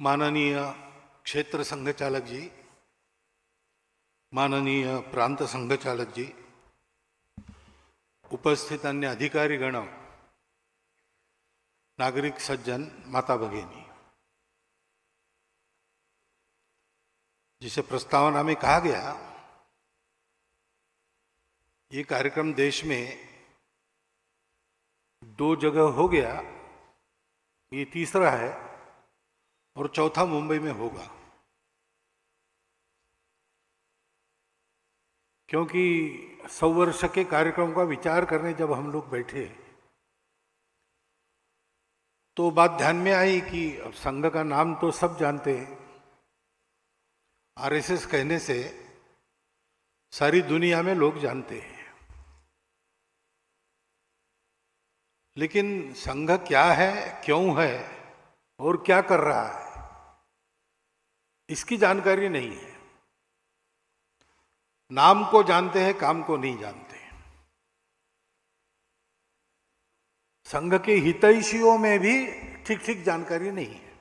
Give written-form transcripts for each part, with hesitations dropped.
माननीय क्षेत्र संघचालक जी, माननीय प्रांत संघचालक जी, उपस्थित अन्य अधिकारीगण, नागरिक सज्जन, माता भगिनी, जिसे प्रस्तावना में कहा गया, ये कार्यक्रम देश में 2 जगह हो गया, ये तीसरा है और चौथा मुंबई में होगा। क्योंकि 100 वर्ष के कार्यक्रम का विचार करने जब हम लोग बैठे तो बात ध्यान में आई कि अब संघ का नाम तो सब जानते हैं, आरएसएस कहने से सारी दुनिया में लोग जानते हैं, लेकिन संघ क्या है, क्यों है और क्या कर रहा है, इसकी जानकारी नहीं है। नाम को जानते हैं, काम को नहीं जानते। संघ के हितैषियों में भी ठीक ठीक जानकारी नहीं है।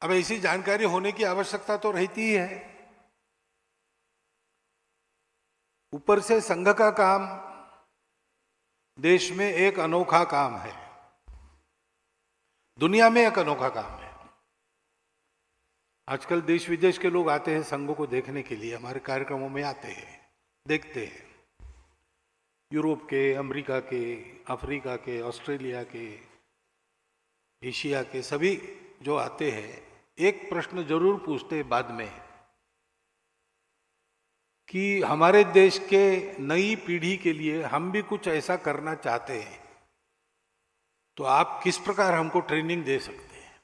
अब ऐसी जानकारी होने की आवश्यकता तो रहती ही है। ऊपर से संघ का काम देश में एक अनोखा काम है, दुनिया में एक अनोखा काम है। आजकल देश विदेश के लोग आते हैं संघ को देखने के लिए, हमारे कार्यक्रमों में आते हैं, देखते हैं। यूरोप के, अमेरिका के, अफ्रीका के, ऑस्ट्रेलिया के, एशिया के सभी जो आते हैं, एक प्रश्न जरूर पूछते हैं बाद में कि हमारे देश के नई पीढ़ी के लिए हम भी कुछ ऐसा करना चाहते हैं, तो आप किस प्रकार हमको ट्रेनिंग दे सकते हैं।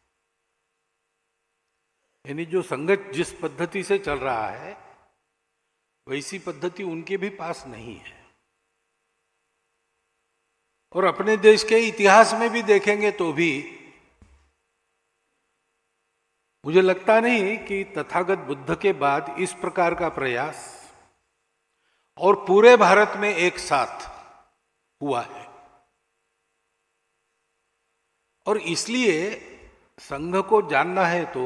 यानी जो संघ जिस पद्धति से चल रहा है वैसी पद्धति उनके भी पास नहीं है। और अपने देश के इतिहास में भी देखेंगे तो भी मुझे लगता नहीं कि तथागत बुद्ध के बाद इस प्रकार का प्रयास और पूरे भारत में एक साथ हुआ है। और इसलिए संघ को जानना है तो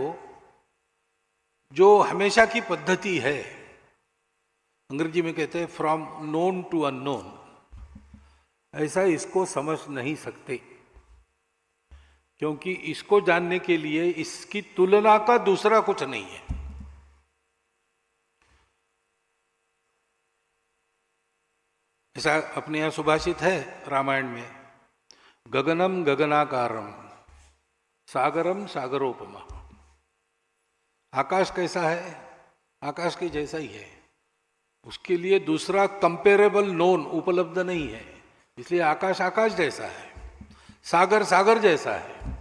जो हमेशा की पद्धति है, अंग्रेजी में कहते हैं फ्रॉम नोन टू अननोन, ऐसा इसको समझ नहीं सकते, क्योंकि इसको जानने के लिए इसकी तुलना का दूसरा कुछ नहीं है। ऐसा अपने यहां सुभाषित है रामायण में, गगनम गगनाकारम सागरम सागरोपमा। आकाश कैसा है, आकाश के जैसा ही है, उसके लिए दूसरा कंपेरेबल नोन उपलब्ध नहीं है, इसलिए आकाश आकाश जैसा है, सागर सागर जैसा है।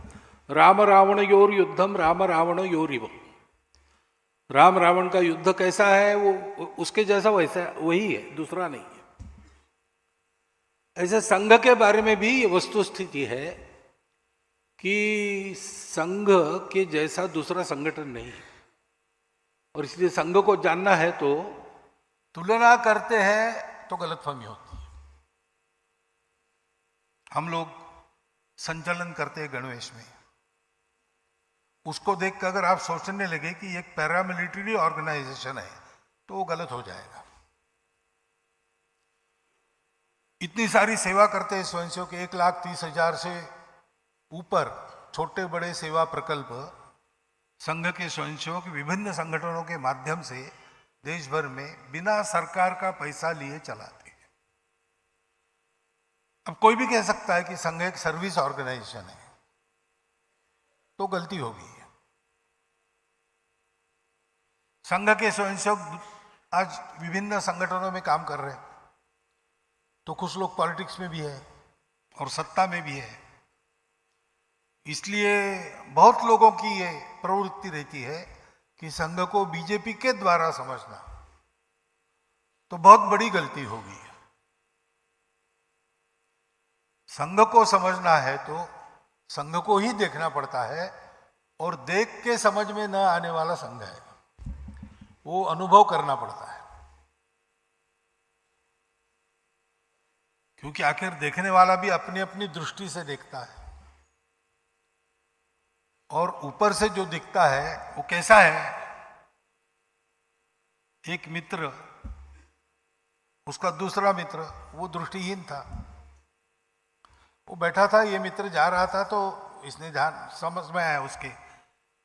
राम रावण योर युद्धम राम रावण योरिव, राम रावण का युद्ध कैसा है वो उसके जैसा वैसा वही है, दूसरा नहीं है। ऐसे संघ के बारे में भी ये वस्तु स्थिति है कि संघ के जैसा दूसरा संगठन नहीं है। और इसलिए संघ को जानना है तो तुलना करते हैं तो गलतफहमी होती है। हम लोग संचालन करते हैं गणवेश में, उसको देखकर अगर आप सोचने लगे कि एक पैरामिलिट्री ऑर्गेनाइजेशन है तो वो गलत हो जाएगा। इतनी सारी सेवा करते हैं स्वयंसेवक, 1,30,000 से ऊपर छोटे बड़े सेवा प्रकल्प संघ के स्वयंसेवक विभिन्न संगठनों के माध्यम से देश भर में बिना सरकार का पैसा लिए चलाते हैं। अब कोई भी कह सकता है कि संघ एक सर्विस ऑर्गेनाइजेशन है, तो गलती होगी। संघ के स्वयंसेवक आज विभिन्न संगठनों में काम कर रहे हैं, तो कुछ लोग पॉलिटिक्स में भी है और सत्ता में भी है। इसलिए बहुत लोगों की ये प्रवृत्ति रहती है कि संघ को बीजेपी के द्वारा समझना, तो बहुत बड़ी गलती होगी। संघ को समझना है तो संघ को ही देखना पड़ता है, और देख के समझ में न आने वाला संघ है, वो अनुभव करना पड़ता है। क्योंकि आखिर देखने वाला भी अपनी अपनी दृष्टि से देखता है। और ऊपर से जो दिखता है वो कैसा है? एक मित्र, उसका दूसरा मित्र, वो दृष्टिहीन था। वो बैठा था, ये मित्र जा रहा था, तो इसने ध्यान समझ में आया उसके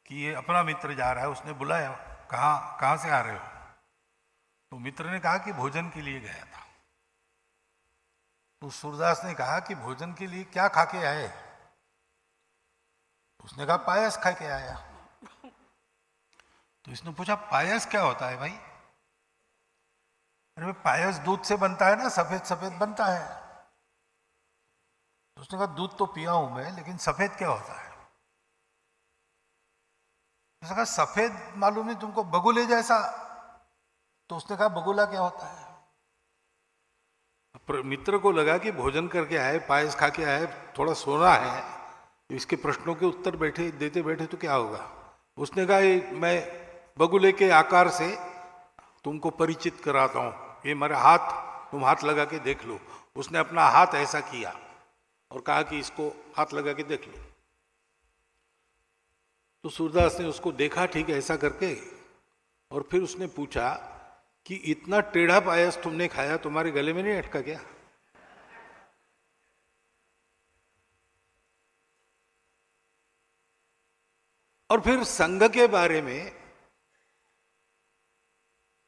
कि ये अपना मित्र जा रहा है। उसने बुलाया, कहाँ से आ रहे हो? तो मित्र ने कहा कि भोजन के लिए गया था। तो सूरदास ने कहा कि भोजन के लिए क्या खा के आए? उसने कहा पायस खा के आया। तो इसने पूछा पायस क्या होता है भाई? अरे पायस दूध से बनता है ना, सफेद सफेद बनता है। तो उसने कहा दूध तो पिया हूं मैं, लेकिन सफेद क्या होता है? उसने कहा सफेद मालूम नहीं तुमको, बगुले जैसा। तो उसने कहा बगुला क्या होता है? मित्र को लगा कि भोजन करके आए, पायस खा के आए, थोड़ा सोना है, इसके प्रश्नों के उत्तर देते बैठे तो क्या होगा। उसने कहा मैं बगुले के आकार से तुमको परिचित कराता हूं, ये मेरा हाथ, तुम हाथ लगा के देख लो। उसने अपना हाथ ऐसा किया और कहा कि इसको हाथ लगा के देख लो। तो सूरदास ने उसको देखा ठीक है ऐसा करके, और फिर उसने पूछा कि इतना टेढ़ा पायस तुमने खाया, तुम्हारे गले में नहीं अटका क्या? और फिर संघ के बारे में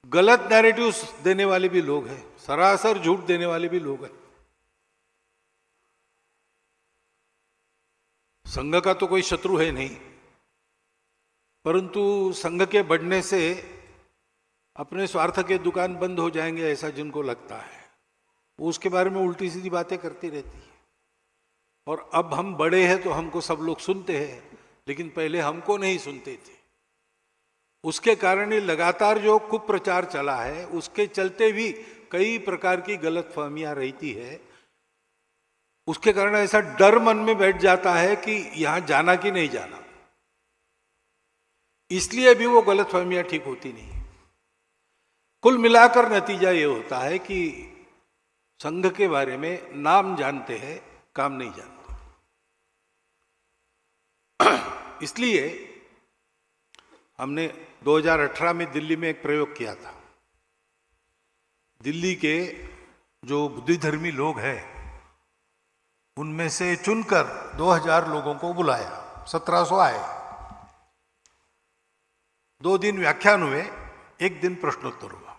गलत नैरेटिव्स देने वाले भी लोग हैं, सरासर झूठ देने वाले भी लोग हैं। संघ का तो कोई शत्रु है नहीं, परंतु संघ के बढ़ने से अपने स्वार्थ के दुकान बंद हो जाएंगे ऐसा जिनको लगता है, वो उसके बारे में उल्टी सीधी बातें करती रहती है। और अब हम बड़े हैं तो हमको सब लोग सुनते हैं, लेकिन पहले हमको नहीं सुनते थे। उसके कारण ही लगातार जो कुप्रचार चला है, उसके चलते भी कई प्रकार की गलतफहमियां रहती है। उसके कारण ऐसा डर मन में बैठ जाता है कि यहां जाना कि नहीं जाना, इसलिए भी वो गलतफहमियां ठीक होती नहीं। कुल मिलाकर नतीजा ये होता है कि संघ के बारे में नाम जानते हैं, काम नहीं जानते। इसलिए हमने 2018 में दिल्ली में एक प्रयोग किया था। दिल्ली के जो बुद्धिधर्मी लोग हैं उनमें से चुनकर 2000 लोगों को बुलाया, 1700 आए। 2 दिन व्याख्यान हुए, 1 दिन प्रश्नोत्तर हुआ।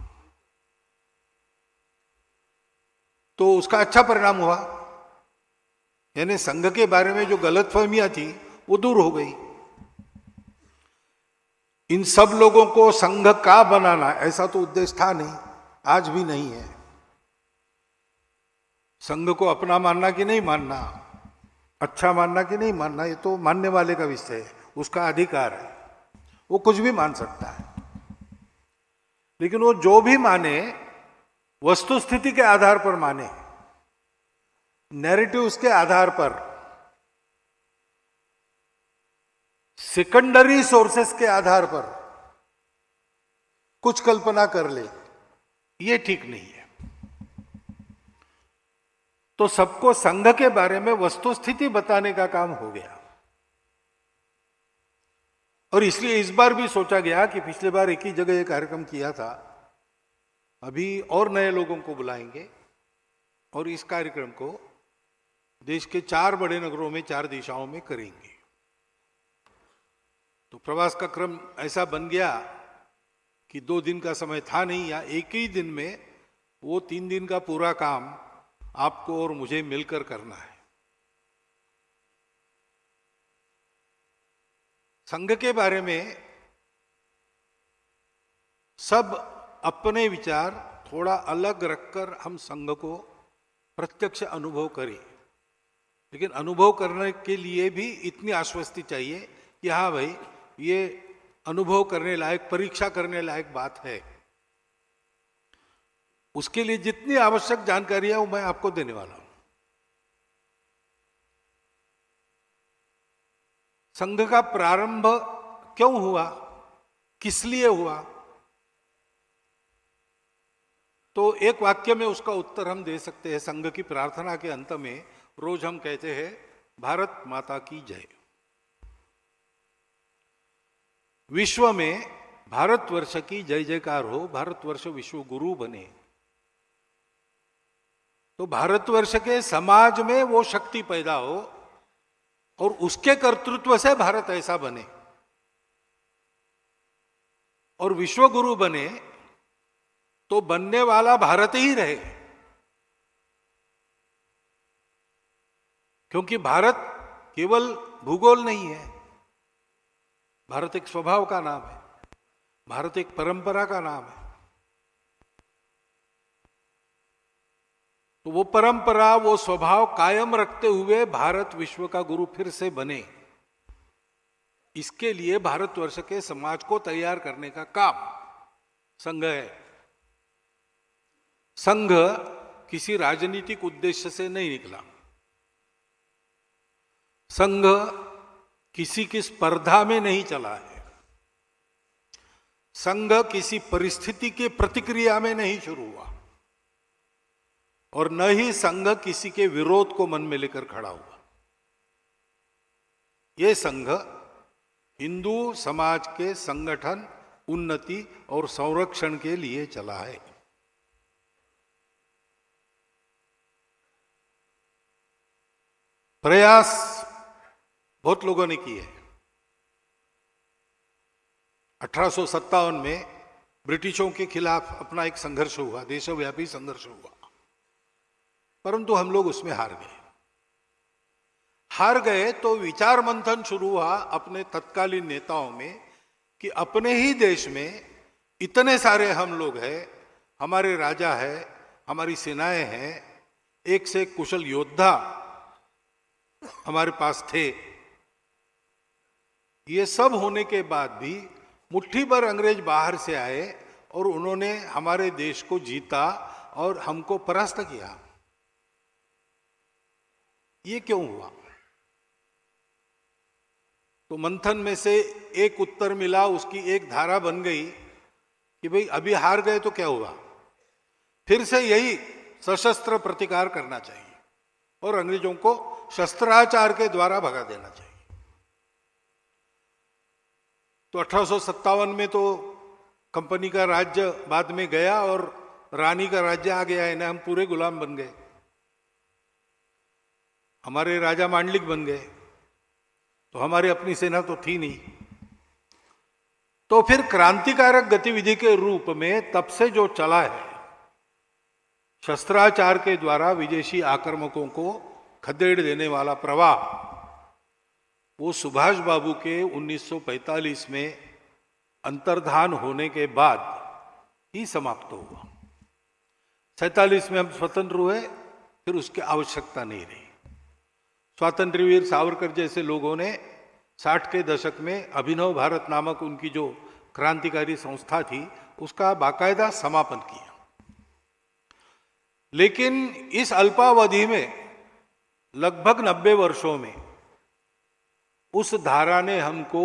तो उसका अच्छा परिणाम हुआ, यानी संघ के बारे में जो गलतफहमियां थी वो दूर हो गई। इन सब लोगों को संघ का बनाना ऐसा तो उद्देश्य था नहीं, आज भी नहीं है। संघ को अपना मानना कि नहीं मानना, अच्छा मानना कि नहीं मानना, ये तो मानने वाले का विषय है, उसका अधिकार है, वो कुछ भी मान सकता है। लेकिन वो जो भी माने वस्तु स्थिति के आधार पर माने, नैरेटिव्स के आधार पर, सेकेंडरी सोर्सेस के आधार पर कुछ कल्पना कर ले, ये ठीक नहीं है। तो सबको संघ के बारे में वस्तु स्थिति बताने का काम हो गया। और इसलिए इस बार भी सोचा गया कि पिछले बार एक ही जगह ये कार्यक्रम किया था, अभी और नए लोगों को बुलाएंगे और इस कार्यक्रम को देश के 4 बड़े नगरों में 4 दिशाओं में करेंगे। तो प्रवास का क्रम ऐसा बन गया कि 2 दिन का समय था नहीं, या एक ही दिन में वो 3 दिन का पूरा काम आपको और मुझे मिलकर करना है। संघ के बारे में सब अपने विचार थोड़ा अलग रखकर हम संघ को प्रत्यक्ष अनुभव करें, लेकिन अनुभव करने के लिए भी इतनी आश्वस्ति चाहिए कि हाँ भाई ये अनुभव करने लायक, परीक्षा करने लायक बात है। उसके लिए जितनी आवश्यक जानकारी है वो मैं आपको देने वाला हूं। संघ का प्रारंभ क्यों हुआ, किस लिए हुआ, तो एक वाक्य में उसका उत्तर हम दे सकते हैं। संघ की प्रार्थना के अंत में रोज हम कहते हैं भारत माता की जय। विश्व में भारतवर्ष की जय जयकार हो, भारतवर्ष विश्व गुरु बने, तो भारतवर्ष के समाज में वो शक्ति पैदा हो और उसके कर्तृत्व से भारत ऐसा बने और विश्व गुरु बने, तो बनने वाला भारत ही रहे। क्योंकि भारत केवल भूगोल नहीं है, भारत एक स्वभाव का नाम है, भारत एक परंपरा का नाम है। तो वो परंपरा, वो स्वभाव कायम रखते हुए भारत विश्व का गुरु फिर से बने, इसके लिए भारतवर्ष के समाज को तैयार करने का काम संघ है। संघ किसी राजनीतिक उद्देश्य से नहीं निकला, संघ किसी की स्पर्धा में नहीं चला है, संघ किसी परिस्थिति की प्रतिक्रिया में नहीं शुरू हुआ और न ही संघ किसी के विरोध को मन में लेकर खड़ा हुआ। यह संघ हिंदू समाज के संगठन, उन्नति और संरक्षण के लिए चला है। प्रयास बहुत लोगों ने किए। 1857 में ब्रिटिशों के खिलाफ अपना एक संघर्ष हुआ, देशव्यापी संघर्ष हुआ, परंतु हम लोग उसमें हार गए। तो विचार मंथन शुरू हुआ अपने तत्कालीन नेताओं में कि अपने ही देश में इतने सारे हम लोग हैं, हमारे राजा है, हमारी सेनाएं हैं, एक से एक कुशल योद्धा हमारे पास थे। ये सब होने के बाद भी मुट्ठी भर अंग्रेज बाहर से आए और उन्होंने हमारे देश को जीता और हमको परास्त किया। ये क्यों हुआ? तो मंथन में से एक उत्तर मिला, उसकी एक धारा बन गई कि भाई अभी हार गए तो क्या हुआ, फिर से यही सशस्त्र प्रतिकार करना चाहिए और अंग्रेजों को शस्त्राचार के द्वारा भगा देना चाहिए। तो 1857 में तो कंपनी का राज्य बाद में गया और रानी का राज्य आ गया है ना, हम पूरे गुलाम बन गए, हमारे राजा मांडलिक बन गए, तो हमारी अपनी सेना तो थी नहीं। तो फिर क्रांतिकारक गतिविधि के रूप में तब से जो चला है, शस्त्राचार के द्वारा विदेशी आक्रमकों को खदेड़ देने वाला प्रवाह, वो सुभाष बाबू के 1945 में अंतर्धान होने के बाद ही समाप्त हुआ। 47 में हम स्वतंत्र हुए, फिर उसकी आवश्यकता नहीं रही। स्वातंत्र्यवीर सावरकर जैसे लोगों ने 60 के दशक में अभिनव भारत नामक उनकी जो क्रांतिकारी संस्था थी, उसका बाकायदा समापन किया। लेकिन इस अल्पावधि में लगभग 90 वर्षों में उस धारा ने हमको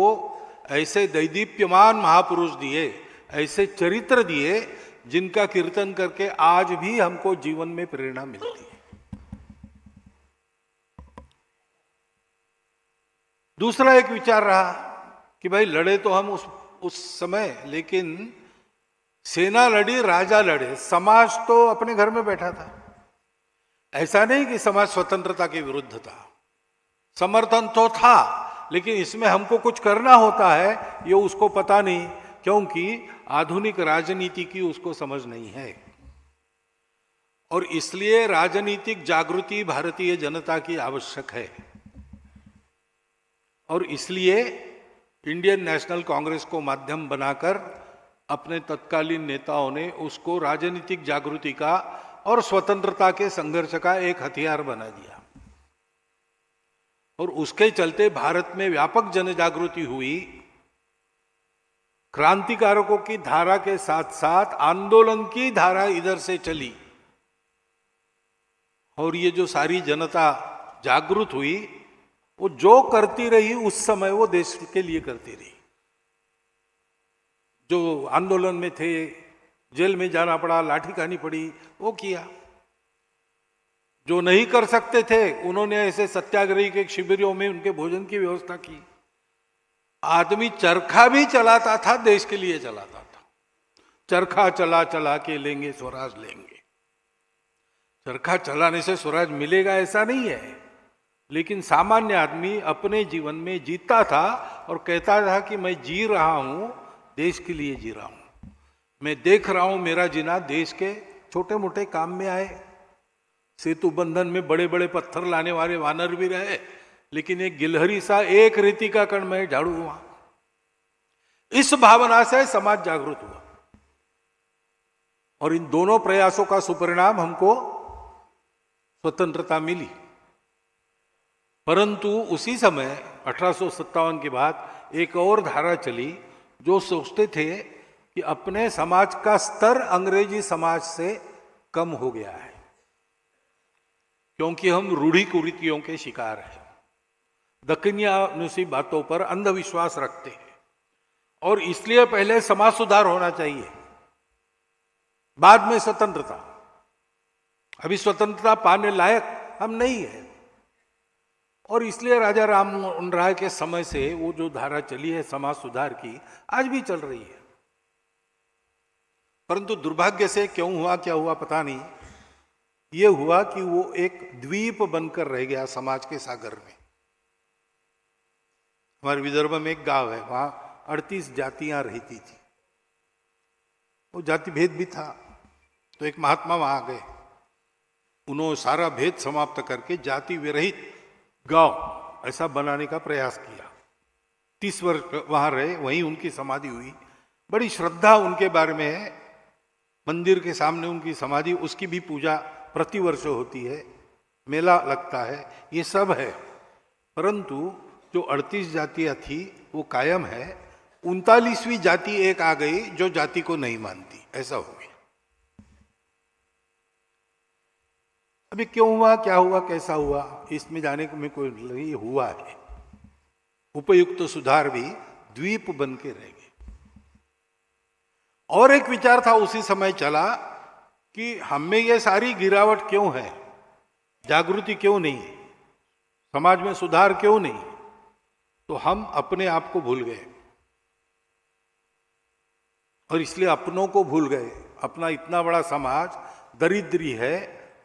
ऐसे दैदीप्यमान महापुरुष दिए, ऐसे चरित्र दिए, जिनका कीर्तन करके आज भी हमको जीवन में प्रेरणा मिलती है। दूसरा एक विचार रहा कि भाई लड़े तो हम उस समय, लेकिन सेना लड़ी, राजा लड़े, समाज तो अपने घर में बैठा था। ऐसा नहीं कि समाज स्वतंत्रता के विरुद्ध था, समर्थन तो था, लेकिन इसमें हमको कुछ करना होता है ये उसको पता नहीं, क्योंकि आधुनिक राजनीति की उसको समझ नहीं है। और इसलिए राजनीतिक जागृति भारतीय जनता की आवश्यक है। और इसलिए इंडियन नेशनल कांग्रेस को माध्यम बनाकर अपने तत्कालीन नेताओं ने उसको राजनीतिक जागृति का और स्वतंत्रता के संघर्ष का एक हथियार बना दिया। और उसके चलते भारत में व्यापक जन जागृति हुई। क्रांतिकारकों की धारा के साथ साथ आंदोलन की धारा इधर से चली और ये जो सारी जनता जागृत हुई, वो जो करती रही उस समय वो देश के लिए करती रही। जो आंदोलन में थे, जेल में जाना पड़ा, लाठी खानी पड़ी, वो किया। जो नहीं कर सकते थे उन्होंने ऐसे सत्याग्रही के शिविरों में उनके भोजन की व्यवस्था की। आदमी चरखा भी चलाता था, देश के लिए चलाता था। चरखा चला चला के लेंगे स्वराज लेंगे। चरखा चलाने से स्वराज मिलेगा ऐसा नहीं है, लेकिन सामान्य आदमी अपने जीवन में जीता था और कहता था कि मैं जी रहा हूं, देश के लिए जी रहा हूं। मैं देख रहा हूं मेरा जीना देश के छोटे मोटे काम में आए। सेतु बंधन में बड़े बड़े पत्थर लाने वाले वानर भी रहे, लेकिन एक गिलहरी सा एक रेती का कण में झाड़ू हुआ। इस भावना से समाज जागृत हुआ और इन दोनों प्रयासों का सुपरिणाम हमको स्वतंत्रता मिली। परंतु उसी समय 1857 के बाद एक और धारा चली जो सोचते थे कि अपने समाज का स्तर अंग्रेजी समाज से कम हो गया है, क्योंकि हम रूढ़ी कुरीतियों के शिकार हैं, दक्षिणानुसी बातों पर अंधविश्वास रखते हैं, और इसलिए पहले समाज सुधार होना चाहिए, बाद में स्वतंत्रता। अभी स्वतंत्रता पाने लायक हम नहीं है, और इसलिए राजा राममोहन राय के समय से वो जो धारा चली है समाज सुधार की, आज भी चल रही है। परंतु दुर्भाग्य से क्यों हुआ, क्या हुआ पता नहीं, ये हुआ कि वो एक द्वीप बनकर रह गया समाज के सागर में। हमारे विदर्भ में एक गांव है, वहां 38 जातियां रहती थी। वो जाति भेद भी था, तो एक महात्मा वहां गए, उन्होंने सारा भेद समाप्त करके जाति विरहित गांव ऐसा बनाने का प्रयास किया। 30 वर्ष वहां रहे, वहीं उनकी समाधि हुई। बड़ी श्रद्धा उनके बारे में है, मंदिर के सामने उनकी समाधि, उसकी भी पूजा प्रतिवर्ष होती है, मेला लगता है, ये सब है। परंतु जो 38 जातियां थी वो कायम है। 39वीं जाति एक आ गई जो जाति को नहीं मानती, ऐसा हो गया। अभी क्यों हुआ, क्या हुआ, कैसा हुआ, इसमें जाने में कोई नहीं, हुआ है। उपयुक्त सुधार भी द्वीप बन के रह गए। और एक विचार था उसी समय चला कि हमें ये सारी गिरावट क्यों है, जागृति क्यों नहीं है, समाज में सुधार क्यों नहीं, तो हम अपने आप को भूल गए और इसलिए अपनों को भूल गए। अपना इतना बड़ा समाज दरिद्री है,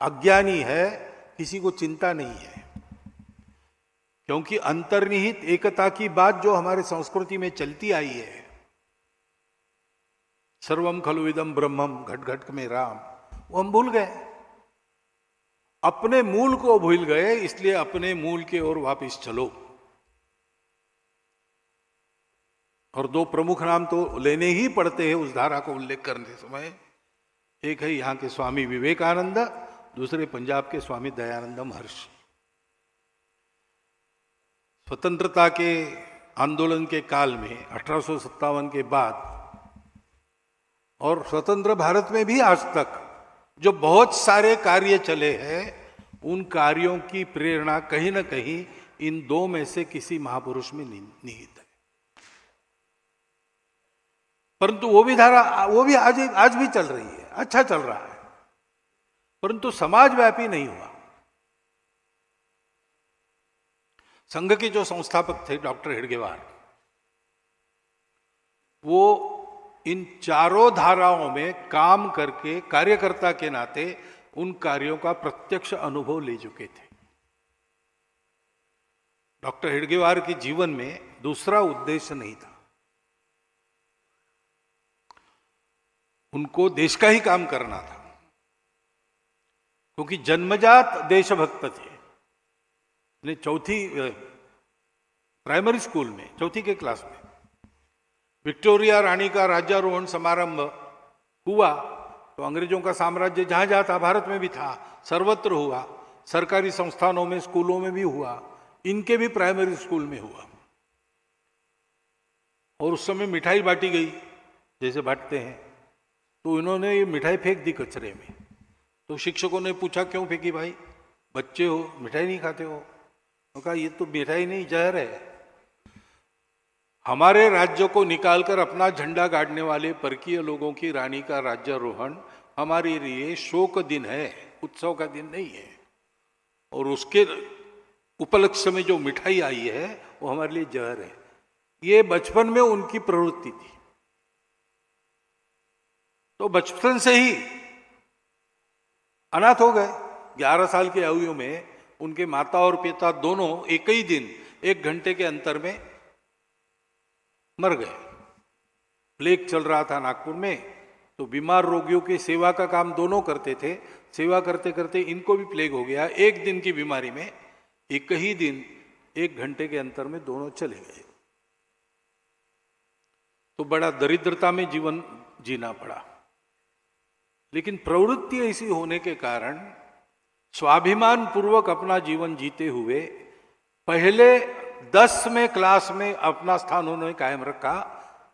अज्ञानी है, किसी को चिंता नहीं है, क्योंकि अंतर्निहित एकता की बात जो हमारे संस्कृति में चलती आई है, सर्वम खलु इदम ब्रह्मम, घट घट में राम, वो हम भूल गए, अपने मूल को भूल गए। इसलिए अपने मूल की ओर वापस चलो। और दो प्रमुख नाम तो लेने ही पड़ते हैं उस धारा को उल्लेख करने समय। एक है यहां के स्वामी विवेकानंद, दूसरे पंजाब के स्वामी दयानंद महर्षि। स्वतंत्रता के आंदोलन के काल में 1857 के बाद और स्वतंत्र भारत में भी आज तक जो बहुत सारे कार्य चले हैं, उन कार्यों की प्रेरणा कहीं ना कहीं इन दो में से किसी महापुरुष में निहित है। परंतु वो भी धारा, वो भी आज भी चल रही है, अच्छा चल रहा है, परंतु समाजव्यापी नहीं हुआ। संघ के जो संस्थापक थे डॉक्टर हेडगेवार, वो इन चारों धाराओं में काम करके कार्यकर्ता के नाते उन कार्यों का प्रत्यक्ष अनुभव ले चुके थे। डॉक्टर हेडगेवार के जीवन में दूसरा उद्देश्य नहीं था, उनको देश का ही काम करना था, क्योंकि जन्मजात देशभक्त थे। चौथी प्राइमरी स्कूल में, चौथी के क्लास में विक्टोरिया रानी का राज्यारोहण समारंभ हुआ, तो अंग्रेजों का साम्राज्य जहां जहां था, भारत में भी था, सर्वत्र हुआ, सरकारी संस्थानों में, स्कूलों में भी हुआ, इनके भी प्राइमरी स्कूल में हुआ। और उस समय मिठाई बांटी गई जैसे बांटते हैं, तो इन्होंने ये मिठाई फेंक दी कचरे में। तो शिक्षकों ने पूछा क्यों फेंकी भाई, बच्चे हो, मिठाई नहीं खाते हो? तो कहा ये तो मिठाई नहीं, जहर है। हमारे राज्य को निकालकर अपना झंडा गाड़ने वाले परकीय लोगों की रानी का राज्यारोहण हमारे लिए शोक दिन है, उत्सव का दिन नहीं है। और उसके उपलक्ष्य में जो मिठाई आई है वो हमारे लिए जहर है। ये बचपन में उनकी प्रवृत्ति थी। तो बचपन से ही अनाथ हो गए। 11 साल की आयु में उनके माता और पिता दोनों एक ही दिन 1 घंटे के अंतर में मर गए। प्लेग चल रहा था नागपुर में, तो बीमार रोगियों की सेवा का काम दोनों करते थे। सेवा करते करते इनको भी प्लेग हो गया। 1 दिन की बीमारी में एक ही दिन 1 घंटे के अंतर में दोनों चले गए। तो बड़ा दरिद्रता में जीवन जीना पड़ा। लेकिन प्रवृत्ति ऐसी होने के कारण स्वाभिमान पूर्वक अपना जीवन जीते हुए पहले 10वें क्लास में अपना स्थान उन्होंने कायम रखा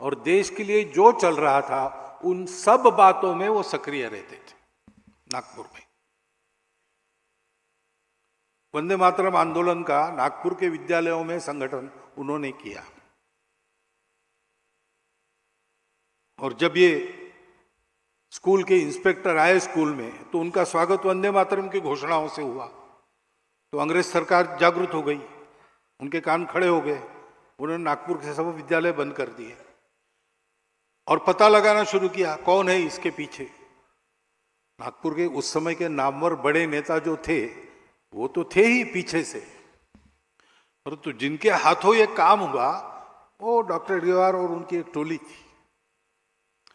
और देश के लिए जो चल रहा था उन सब बातों में वो सक्रिय रहते थे। नागपुर में वंदे मातरम आंदोलन का नागपुर के विद्यालयों में संगठन उन्होंने किया। और जब ये स्कूल के इंस्पेक्टर आए स्कूल में, तो उनका स्वागत वंदे मातरम की घोषणाओं से हुआ। तो अंग्रेज सरकार जागरूक हो गई, उनके कान खड़े हो गए। उन्होंने नागपुर के सब विद्यालय बंद कर दिए और पता लगाना शुरू किया कौन है इसके पीछे। नागपुर के उस समय के नामवर बड़े नेता जो थे वो तो थे ही पीछे से, परंतु जिनके हाथों ये काम हुआ वो डॉक्टर एडगेवार और उनकी एक टोली थी।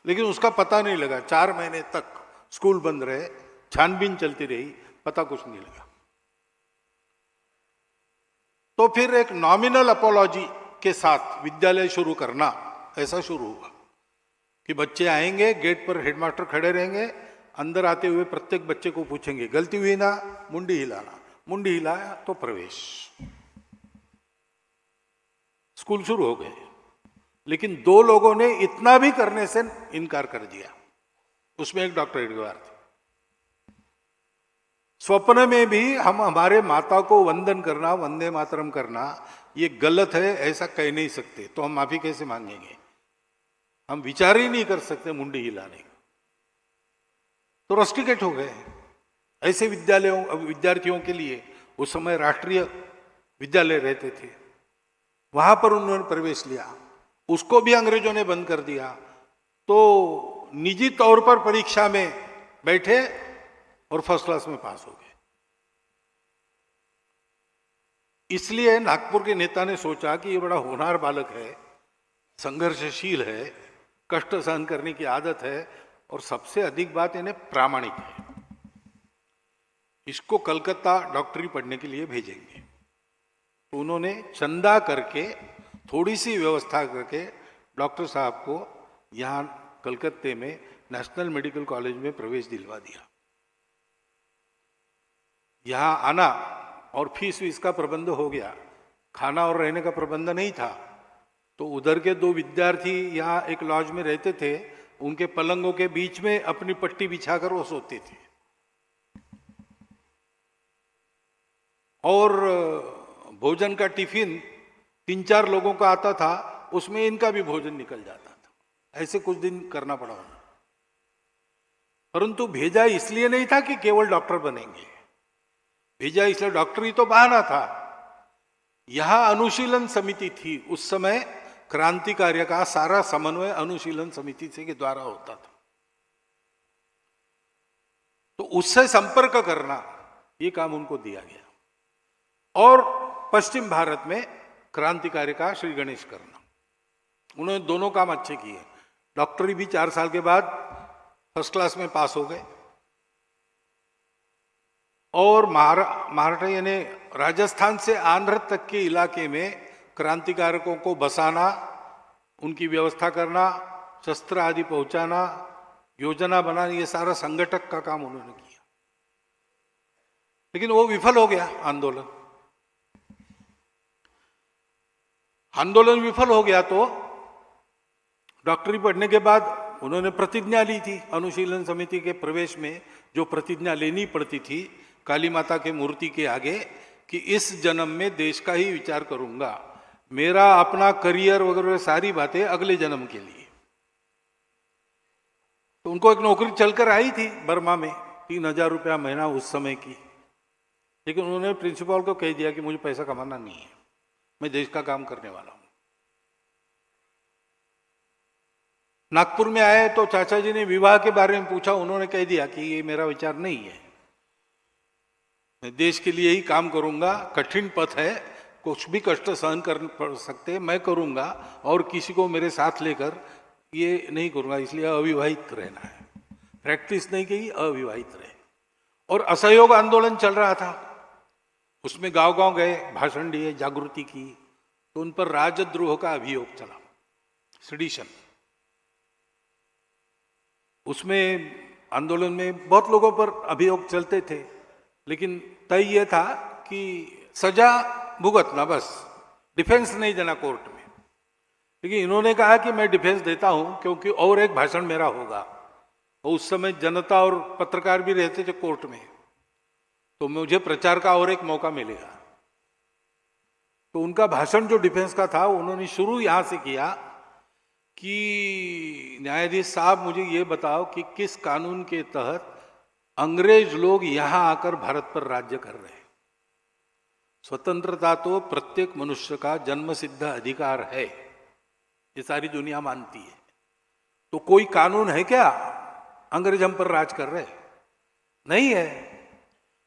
लेकिन उसका पता नहीं लगा। 4 महीने तक स्कूल बंद रहे, छानबीन चलती रही, पता कुछ नहीं लगा। तो फिर एक नॉमिनल अपॉलॉजी के साथ विद्यालय शुरू करना ऐसा शुरू हुआ कि बच्चे आएंगे, गेट पर हेडमास्टर खड़े रहेंगे, अंदर आते हुए प्रत्येक बच्चे को पूछेंगे गलती हुई ना, मुंडी हिलाना, मुंडी हिलाया तो प्रवेश। स्कूल शुरू हो गए। लेकिन 2 लोगों ने इतना भी करने से इनकार कर दिया। उसमें एक डॉक्टर एडगेवार थे। स्वप्न में भी हम हमारे माता को वंदन करना, वंदे मातरम करना ये गलत है ऐसा कह नहीं सकते, तो हम माफी कैसे मांगेंगे? हम विचार ही नहीं कर सकते मुंडी हिलाने का। तो रस्टिकेट हो गए। ऐसे विद्यार्थियों के लिए उस समय राष्ट्रीय विद्यालय रहते थे, वहां पर उन्होंने प्रवेश लिया। उसको भी अंग्रेजों ने बंद कर दिया। तो निजी तौर पर परीक्षा में बैठे और फर्स्ट क्लास में पास हो गए। इसलिए नागपुर के नेता ने सोचा कि ये बड़ा होनहार बालक है, संघर्षशील है, कष्ट सहन करने की आदत है और सबसे अधिक बात इन्हें प्रामाणिक है। इसको कलकत्ता डॉक्टरी पढ़ने के लिए भेजेंगे। तो उन्होंने चंदा करके, थोड़ी सी व्यवस्था करके डॉक्टर साहब को यहाँ कलकत्ते में नेशनल मेडिकल कॉलेज में प्रवेश दिलवा दिया। यहाँ आना और फीस वीस का प्रबंध हो गया, खाना और रहने का प्रबंध नहीं था। तो उधर के 2 विद्यार्थी यहाँ एक लॉज में रहते थे, उनके पलंगों के बीच में अपनी पट्टी बिछाकर वो सोते थे। और भोजन का टिफिन 3-4 लोगों का आता था, उसमें इनका भी भोजन निकल जाता था। ऐसे कुछ दिन करना पड़ा उन्हें। परंतु भेजा इसलिए नहीं था कि केवल डॉक्टर बनेंगे, भेजा इसलिए डॉक्टरी तो बहाना था। यहां अनुशीलन समिति थी। उस समय क्रांति कार्य का सारा समन्वय अनुशीलन समिति से के द्वारा होता था। तो उससे संपर्क करना ये काम उनको दिया गया। और पश्चिम भारत में क्रांति कार्य का श्री गणेश करना। उन्होंने दोनों काम अच्छे किए। डॉक्टरी भी 4 साल के बाद फर्स्ट क्लास में पास हो गए। और महाराष्ट्र यानी राजस्थान से आंध्र तक के इलाके में क्रांतिकारकों को बसाना, उनकी व्यवस्था करना, शस्त्र आदि पहुंचाना, योजना बनाना, ये सारा संगठक का काम उन्होंने किया। लेकिन वो विफल हो गया आंदोलन। आंदोलन विफल हो गया तो डॉक्टरी पढ़ने के बाद उन्होंने प्रतिज्ञा ली थी अनुशीलन समिति के प्रवेश में, जो प्रतिज्ञा लेनी पड़ती थी काली माता के मूर्ति के आगे, कि इस जन्म में देश का ही विचार करूंगा, मेरा अपना करियर वगैरह सारी बातें अगले जन्म के लिए। तो उनको एक नौकरी चलकर आई थी बर्मा में, 3000 रुपया महीना उस समय की। लेकिन उन्होंने प्रिंसिपल को कह दिया कि मुझे पैसा कमाना नहीं है, मैं देश का काम करने वाला हूं। नागपुर में आए तो चाचा जी ने विवाह के बारे में पूछा, उन्होंने कह दिया कि ये मेरा विचार नहीं है, मैं देश के लिए ही काम करूंगा, कठिन पथ है, कुछ भी कष्ट सहन कर पड़ सकते, मैं करूंगा और किसी को मेरे साथ लेकर ये नहीं करूंगा, इसलिए अविवाहित रहना है, प्रैक्टिस नहीं की, अविवाहित रहे। और असहयोग आंदोलन चल रहा था, उसमें गांव गांव गए, भाषण दिए, जागृति की, तो उन पर राजद्रोह का अभियोग चला, सेडिशन। उसमें आंदोलन में बहुत लोगों पर अभियोग चलते थे, लेकिन तय यह था कि सजा भुगतना, बस डिफेंस नहीं देना कोर्ट में। लेकिन इन्होंने कहा कि मैं डिफेंस देता हूं क्योंकि और एक भाषण मेरा होगा, और उस समय जनता और पत्रकार भी रहते थे कोर्ट में, तो मुझे प्रचार का और एक मौका मिलेगा। तो उनका भाषण जो डिफेंस का था, उन्होंने शुरू यहां से किया कि न्यायाधीश साहब मुझे ये बताओ कि किस कानून के तहत अंग्रेज लोग यहां आकर भारत पर राज्य कर रहे हैं। स्वतंत्रता तो प्रत्येक मनुष्य का जन्मसिद्ध अधिकार है, ये सारी दुनिया मानती है। तो कोई कानून है क्या अंग्रेज हम पर राज कर रहे? नहीं है।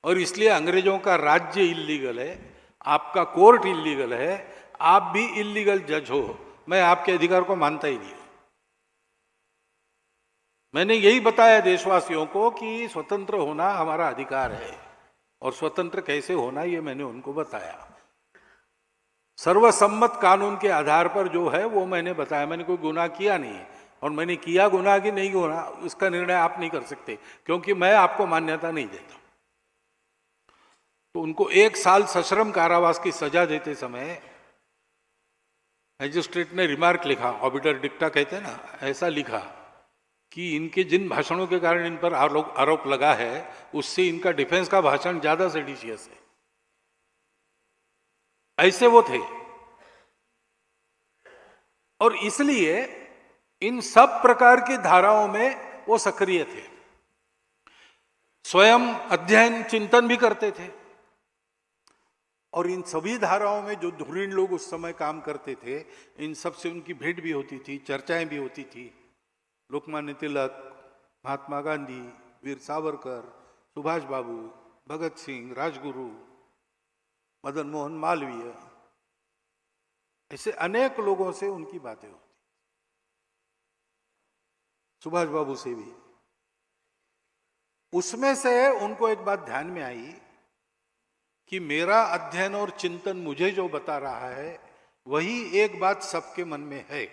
और इसलिए अंग्रेजों का राज्य इल्लीगल है, आपका कोर्ट इल्लीगल है, आप भी इल्लीगल जज हो, मैं आपके अधिकार को मानता ही नहीं। मैंने यही बताया देशवासियों को कि स्वतंत्र होना हमारा अधिकार है, और स्वतंत्र कैसे होना ये मैंने उनको बताया। सर्वसम्मत कानून के आधार पर जो है वो मैंने बताया। मैंने कोई गुनाह किया नहीं, और मैंने किया गुनाह कि नहीं गुनाह उसका निर्णय आप नहीं कर सकते, क्योंकि मैं आपको मान्यता नहीं देता। तो उनको 1 साल सश्रम कारावास की सजा देते समय मैजिस्ट्रेट ने रिमार्क लिखा, ऑबिटर डिक्टा कहते हैं ना, ऐसा लिखा कि इनके जिन भाषणों के कारण इन पर आरोप लगा है, उससे इनका डिफेंस का भाषण ज्यादा सेडिशियस है। ऐसे वो थे, और इसलिए इन सब प्रकार की धाराओं में वो सक्रिय थे। स्वयं अध्ययन चिंतन भी करते थे, और इन सभी धाराओं में जो धुरीण लोग उस समय काम करते थे, इन सब से उनकी भेंट भी होती थी, चर्चाएं भी होती थी। लोकमान्य तिलक, महात्मा गांधी, वीर सावरकर, सुभाष बाबू, भगत सिंह, राजगुरु, मदन मोहन मालवीय, ऐसे अनेक लोगों से उनकी बातें होती। सुभाष बाबू से भी। उसमें से उनको एक बात ध्यान में आई कि मेरा अध्ययन और चिंतन मुझे जो बता रहा है, वही एक बात सबके मन में है।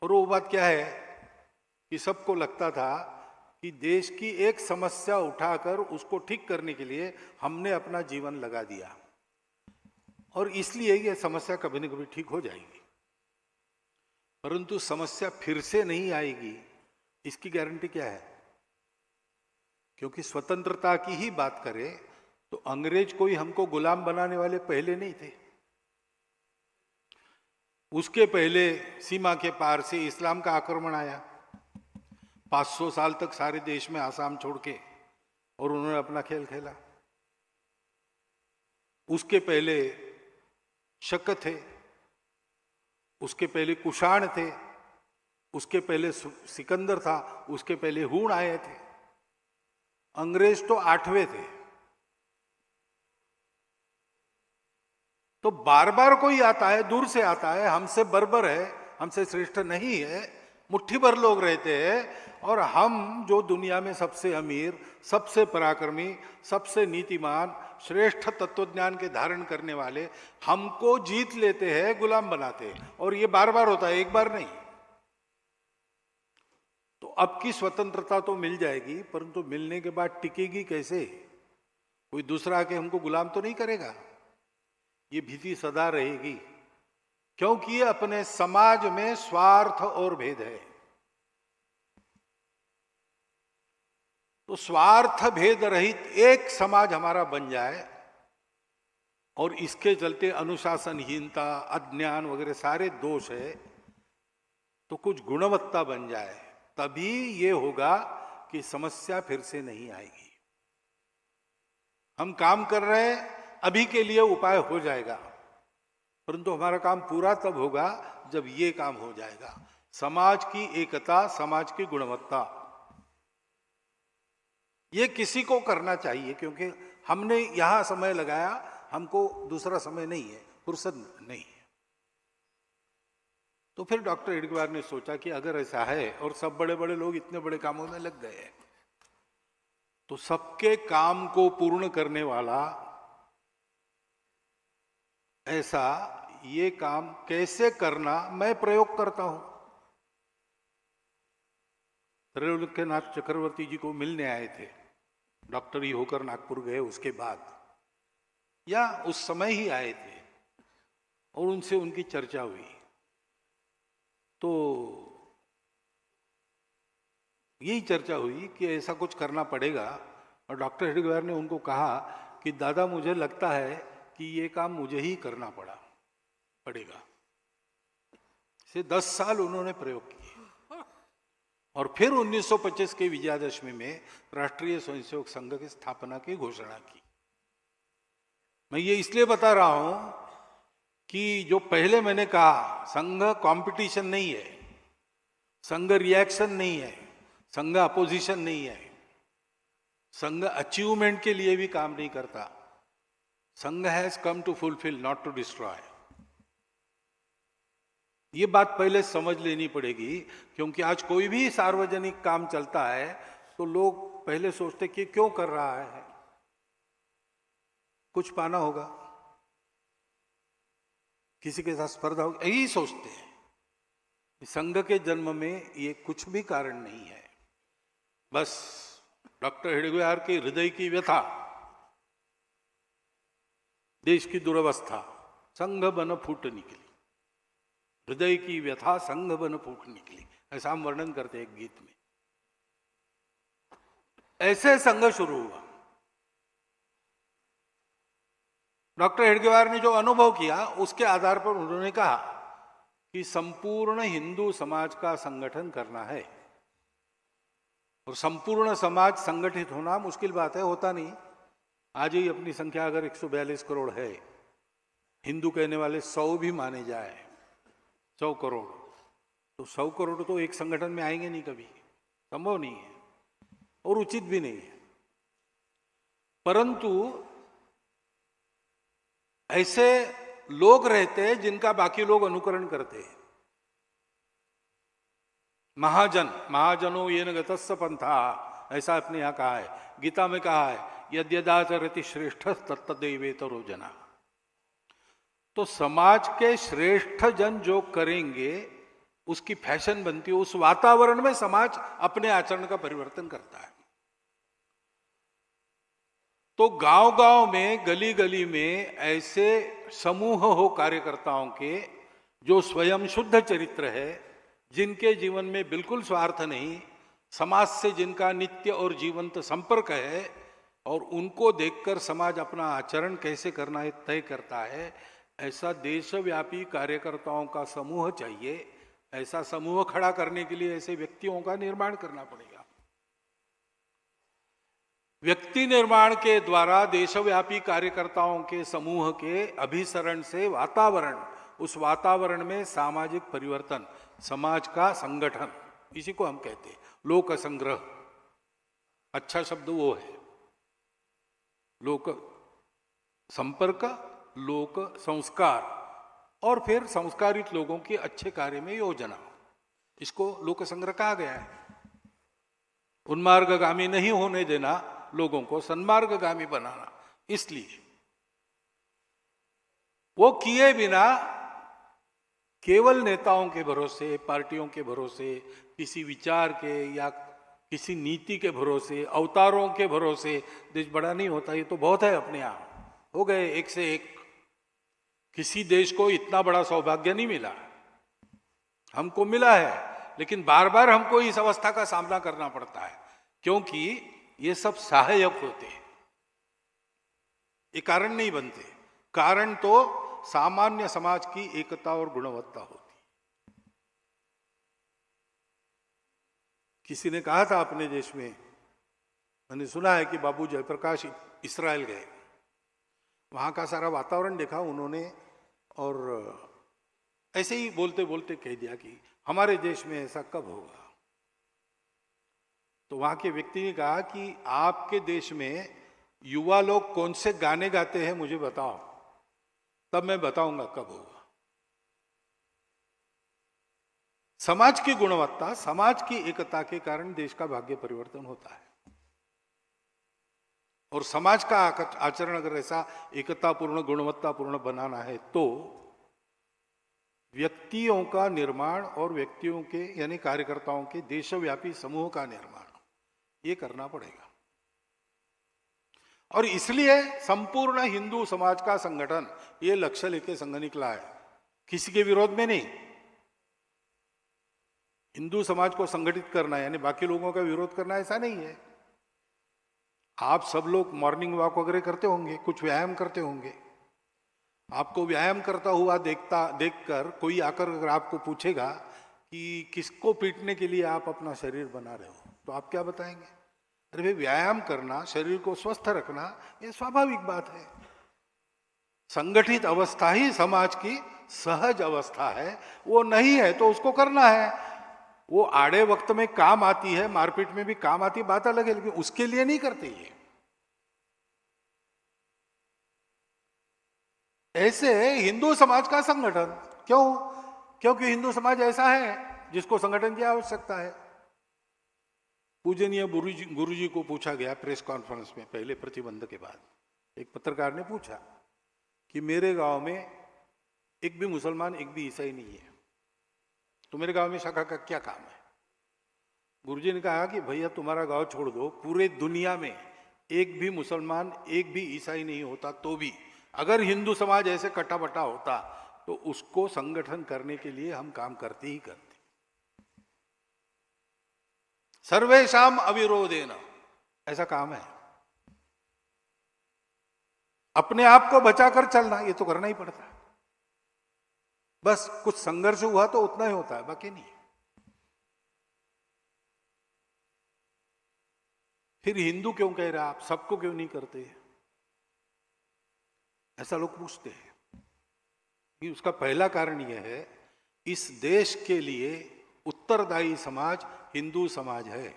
और वो बात क्या है कि सबको लगता था कि देश की एक समस्या उठाकर उसको ठीक करने के लिए हमने अपना जीवन लगा दिया, और इसलिए ये समस्या कभी न कभी ठीक हो जाएगी। परंतु समस्या फिर से नहीं आएगी, इसकी गारंटी क्या है? क्योंकि स्वतंत्रता की ही बात करें तो अंग्रेज कोई हमको गुलाम बनाने वाले पहले नहीं थे। उसके पहले सीमा के पार से इस्लाम का आक्रमण आया, 500 साल तक सारे देश में आसाम छोड़ के, और उन्होंने अपना खेल खेला। उसके पहले शक थे, उसके पहले कुषाण थे, उसके पहले सिकंदर था, उसके पहले हूण आए थे। अंग्रेज तो 8वें थे। तो बार बार कोई आता है, दूर से आता है, हमसे बर्बर है, हमसे श्रेष्ठ नहीं है, मुट्ठी भर लोग रहते हैं, और हम जो दुनिया में सबसे अमीर, सबसे पराक्रमी, सबसे नीतिमान, श्रेष्ठ तत्वज्ञान के धारण करने वाले, हमको जीत लेते हैं, गुलाम बनाते हैं। और ये बार बार होता है, एक बार नहीं। तो अब की स्वतंत्रता तो मिल जाएगी, परंतु मिलने के बाद टिकेगी कैसे? कोई दूसरा आके हमको गुलाम तो नहीं करेगा, ये भीति सदा रहेगी। क्योंकि ये अपने समाज में स्वार्थ और भेद है। तो स्वार्थ भेद रहित एक समाज हमारा बन जाए, और इसके चलते अनुशासनहीनता, अज्ञान वगैरह सारे दोष है, तो कुछ गुणवत्ता बन जाए, तभी ये होगा कि समस्या फिर से नहीं आएगी। हम काम कर रहे हैं, अभी के लिए उपाय हो जाएगा, परंतु हमारा काम पूरा तब होगा जब ये काम हो जाएगा। समाज की एकता, समाज की गुणवत्ता, ये किसी को करना चाहिए, क्योंकि हमने यहां समय लगाया, हमको दूसरा समय नहीं है, फुर्सत नहीं है। तो फिर डॉक्टर हेडगेवार ने सोचा कि अगर ऐसा है और सब बड़े बड़े लोग इतने बड़े कामों में लग गए हैं, तो सबके काम को पूर्ण करने वाला ऐसा ये काम कैसे करना, मैं प्रयोग करता हूं। त्रैलोक्यनाथ चक्रवर्ती जी को मिलने आए थे, डॉक्टर ही होकर नागपुर गए उसके बाद, या उस समय ही आए थे, और उनसे उनकी चर्चा हुई। तो यही चर्चा हुई कि ऐसा कुछ करना पड़ेगा, और डॉक्टर हेडगेवार ने उनको कहा कि दादा, मुझे लगता है कि ये काम मुझे ही करना पड़ेगा। से 10 साल उन्होंने प्रयोग किए, और फिर 1925 के विजयादशमी में राष्ट्रीय स्वयंसेवक संघ की स्थापना की घोषणा की। मैं ये इसलिए बता रहा हूं कि जो पहले मैंने कहा, संघ कंपटीशन नहीं है, संघ रिएक्शन नहीं है, संघ अपोजिशन नहीं है, संघ अचीवमेंट के लिए भी काम नहीं करता। Sangh has come to fulfil, not to destroy. ये बात पहले समझ लेनी पड़ेगी, क्योंकि आज कोई भी सार्वजनिक काम चलता है तो लोग पहले सोचते कि क्यों कर रहा है, कुछ पाना होगा, किसी के साथ स्पर्धा होगी, यही सोचते हैं। संघ के जन्म में ये कुछ भी कारण नहीं है, बस डॉक्टर हेडगेवार के हृदय की व्यथा, देश की दुर्वस्था, संघ बन फूट निकली, हृदय की व्यथा संघ बन फूट निकली, ऐसा हम वर्णन करते हैं एक गीत में। ऐसे संघ शुरू हुआ। डॉक्टर हेडगेवार ने जो अनुभव किया उसके आधार पर उन्होंने कहा कि संपूर्ण हिंदू समाज का संगठन करना है, और संपूर्ण समाज संगठित होना मुश्किल बात है, होता नहीं। आज ही अपनी संख्या अगर 142 करोड़ है, हिंदू कहने वाले 100 भी माने जाए, 100 करोड़, तो 100 करोड़ तो एक संगठन में आएंगे नहीं, कभी संभव नहीं है और उचित भी नहीं है। परंतु ऐसे लोग रहते हैं जिनका बाकी लोग अनुकरण करते हैं। महाजनों येन गतस्स पंथा, ऐसा अपने यहां कहा है, गीता में कहा है, यद्यदाचरति श्रेष्ठ तत्तदेवेतरो जना। तो समाज के श्रेष्ठ जन जो करेंगे उसकी फैशन बनती है, उस वातावरण में समाज अपने आचरण का परिवर्तन करता है। तो गांव-गांव में, गली गली में ऐसे समूह हो कार्यकर्ताओं के, जो स्वयं शुद्ध चरित्र है, जिनके जीवन में बिल्कुल स्वार्थ नहीं, समाज से जिनका नित्य और जीवंत संपर्क है, और उनको देखकर समाज अपना आचरण कैसे करना है तय करता है, ऐसा देशव्यापी कार्यकर्ताओं का समूह चाहिए। ऐसा समूह खड़ा करने के लिए ऐसे व्यक्तियों का निर्माण करना पड़ेगा। व्यक्ति निर्माण के द्वारा देशव्यापी कार्यकर्ताओं के समूह के अभिसरण से वातावरण, उस वातावरण में सामाजिक परिवर्तन, समाज का संगठन, इसी को हम कहते हैं लोक संग्रह। अच्छा शब्द वो है, लोक संपर्क, लोक संस्कार, और फिर संस्कारित लोगों के अच्छे कार्य में योजना, इसको लोक संग्रह कहा गया है। उन्मार्गगामी नहीं होने देना, लोगों को सन्मार्गगामी बनाना। इसलिए वो किए बिना केवल नेताओं के भरोसे, पार्टियों के भरोसे, किसी विचार के या किसी नीति के भरोसे, अवतारों के भरोसे देश बड़ा नहीं होता। ये तो बहुत है, अपने आप हो गए एक से एक। किसी देश को इतना बड़ा सौभाग्य नहीं मिला, हमको मिला है, लेकिन बार बार हमको इस अवस्था का सामना करना पड़ता है, क्योंकि ये सब सहायक होते हैं, ये कारण नहीं बनते। कारण तो सामान्य समाज की एकता और गुणवत्ता होती। किसी ने कहा था अपने देश में, मैंने सुना है कि बाबू जयप्रकाश इस्राएल गए, वहां का सारा वातावरण देखा उन्होंने, और ऐसे ही बोलते बोलते कह दिया कि हमारे देश में ऐसा कब होगा? तो वहां के व्यक्ति ने कहा कि आपके देश में युवा लोग कौन से गाने गाते हैं मुझे बताओ, तब मैं बताऊंगा कब होगा। समाज की गुणवत्ता, समाज की एकता के कारण देश का भाग्य परिवर्तन होता है। और समाज का आचरण अगर ऐसा एकतापूर्ण, गुणवत्तापूर्ण बनाना है तो व्यक्तियों का निर्माण और व्यक्तियों के यानी कार्यकर्ताओं के देशव्यापी समूह का निर्माण ये करना पड़ेगा। और इसलिए संपूर्ण हिंदू समाज का संगठन ये लक्ष्य लेके संघ निकला है, किसी के विरोध में नहीं। हिंदू समाज को संगठित करना यानी बाकी लोगों का विरोध करना ऐसा नहीं है। आप सब लोग मॉर्निंग वॉक वगैरह करते होंगे, कुछ व्यायाम करते होंगे। आपको व्यायाम करता हुआ देखकर कोई आकर अगर आपको पूछेगा कि किसको पीटने के लिए आप अपना शरीर बना रहे हो, तो आप क्या बताएंगे? अरे भाई, व्यायाम करना, शरीर को स्वस्थ रखना ये स्वाभाविक बात है। संगठित अवस्था ही समाज की सहज अवस्था है। वो नहीं है तो उसको करना है। वो आड़े वक्त में काम आती है, मारपीट में भी काम आती है, बात अलग है, लेकिन उसके लिए नहीं करते ये। ऐसे हिंदू समाज का संगठन क्यों? क्योंकि हिंदू समाज ऐसा है जिसको संगठन की आवश्यकता है। पूजनीय गुरुजी को पूछा गया प्रेस कॉन्फ्रेंस में पहले प्रतिबंध के बाद, एक पत्रकार ने पूछा कि मेरे गांव में एक भी मुसलमान, एक भी ईसाई नहीं है, तो मेरे गांव में शाखा का क्या काम है? गुरुजी ने कहा कि भैया तुम्हारा गांव छोड़ दो, पूरे दुनिया में एक भी मुसलमान, एक भी ईसाई नहीं होता तो भी अगर हिंदू समाज ऐसे कट्टा बट्टा होता तो उसको संगठन करने के लिए हम काम करते ही करते। सर्वेशाम अविरोधेन ऐसा काम है। अपने आप को बचाकर चलना ये तो करना ही पड़ता है। बस कुछ संघर्ष हुआ तो उतना ही होता है, बाकी नहीं। फिर हिंदू क्यों कह रहा, आप सबको क्यों नहीं करते? ऐसा लोग पूछते हैं कि उसका पहला कारण यह है, इस देश के लिए उत्तरदायी समाज हिंदू समाज है।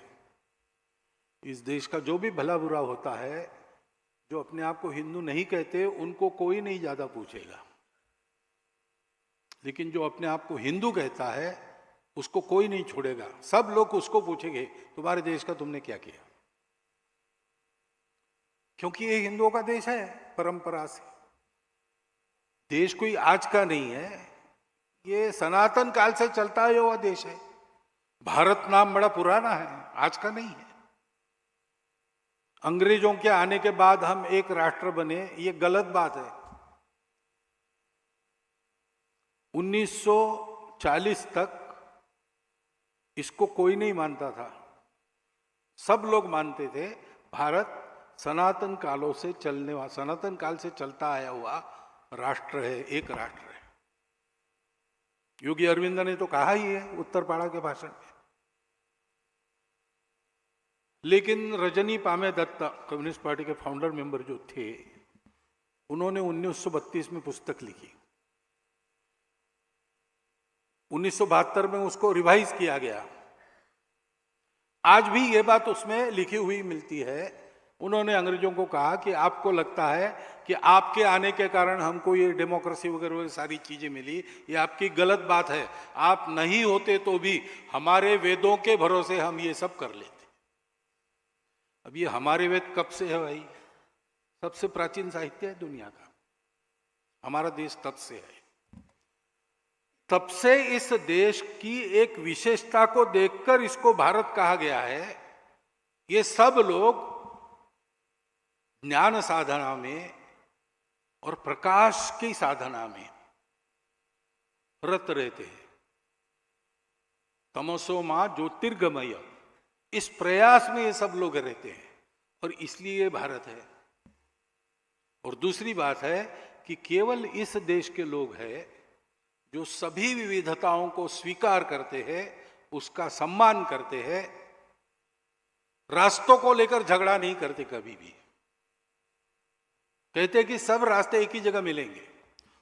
इस देश का जो भी भला बुरा होता है, जो अपने आप को हिंदू नहीं कहते उनको कोई नहीं ज्यादा पूछेगा, लेकिन जो अपने आप को हिंदू कहता है उसको कोई नहीं छोड़ेगा। सब लोग उसको पूछेंगे तुम्हारे देश का तुमने क्या किया, क्योंकि ये हिंदुओं का देश है परंपरा से। देश कोई आज का नहीं है, ये सनातन काल से चलता हुआ देश है। भारत नाम बड़ा पुराना है, आज का नहीं है। अंग्रेजों के आने के बाद हम एक राष्ट्र बने, ये गलत बात है। 1940 तक इसको कोई नहीं मानता था। सब लोग मानते थे भारत सनातन कालों से सनातन काल से चलता आया हुआ राष्ट्र है, एक राष्ट्र है। योगी अरविंद ने तो कहा ही है उत्तरपाड़ा के भाषण में। लेकिन रजनी पामे दत्ता, कम्युनिस्ट पार्टी के फाउंडर मेंबर जो थे, उन्होंने 1932 में पुस्तक लिखी। 1972 में उसको रिवाइज किया गया। आज भी ये बात उसमें लिखी हुई मिलती है। उन्होंने अंग्रेजों को कहा कि आपको लगता है कि आपके आने के कारण हमको ये डेमोक्रेसी वगैरह सारी चीजें मिली, ये आपकी गलत बात है। आप नहीं होते तो भी हमारे वेदों के भरोसे हम ये सब कर लेते। अब ये हमारे वेद कब से है भाई? सबसे प्राचीन साहित्य है दुनिया का, हमारा देश तब से है। तब से इस देश की एक विशेषता को देखकर इसको भारत कहा गया है। ये सब लोग ज्ञान साधना में और प्रकाश की साधना में रत रहते हैं। तमसो मां ज्योतिर्गमय, इस प्रयास में ये सब लोग रहते हैं और इसलिए ये भारत है। और दूसरी बात है कि केवल इस देश के लोग हैं जो सभी विविधताओं को स्वीकार करते हैं, उसका सम्मान करते हैं, रास्तों को लेकर झगड़ा नहीं करते कभी भी। कहते कि सब रास्ते एक ही जगह मिलेंगे,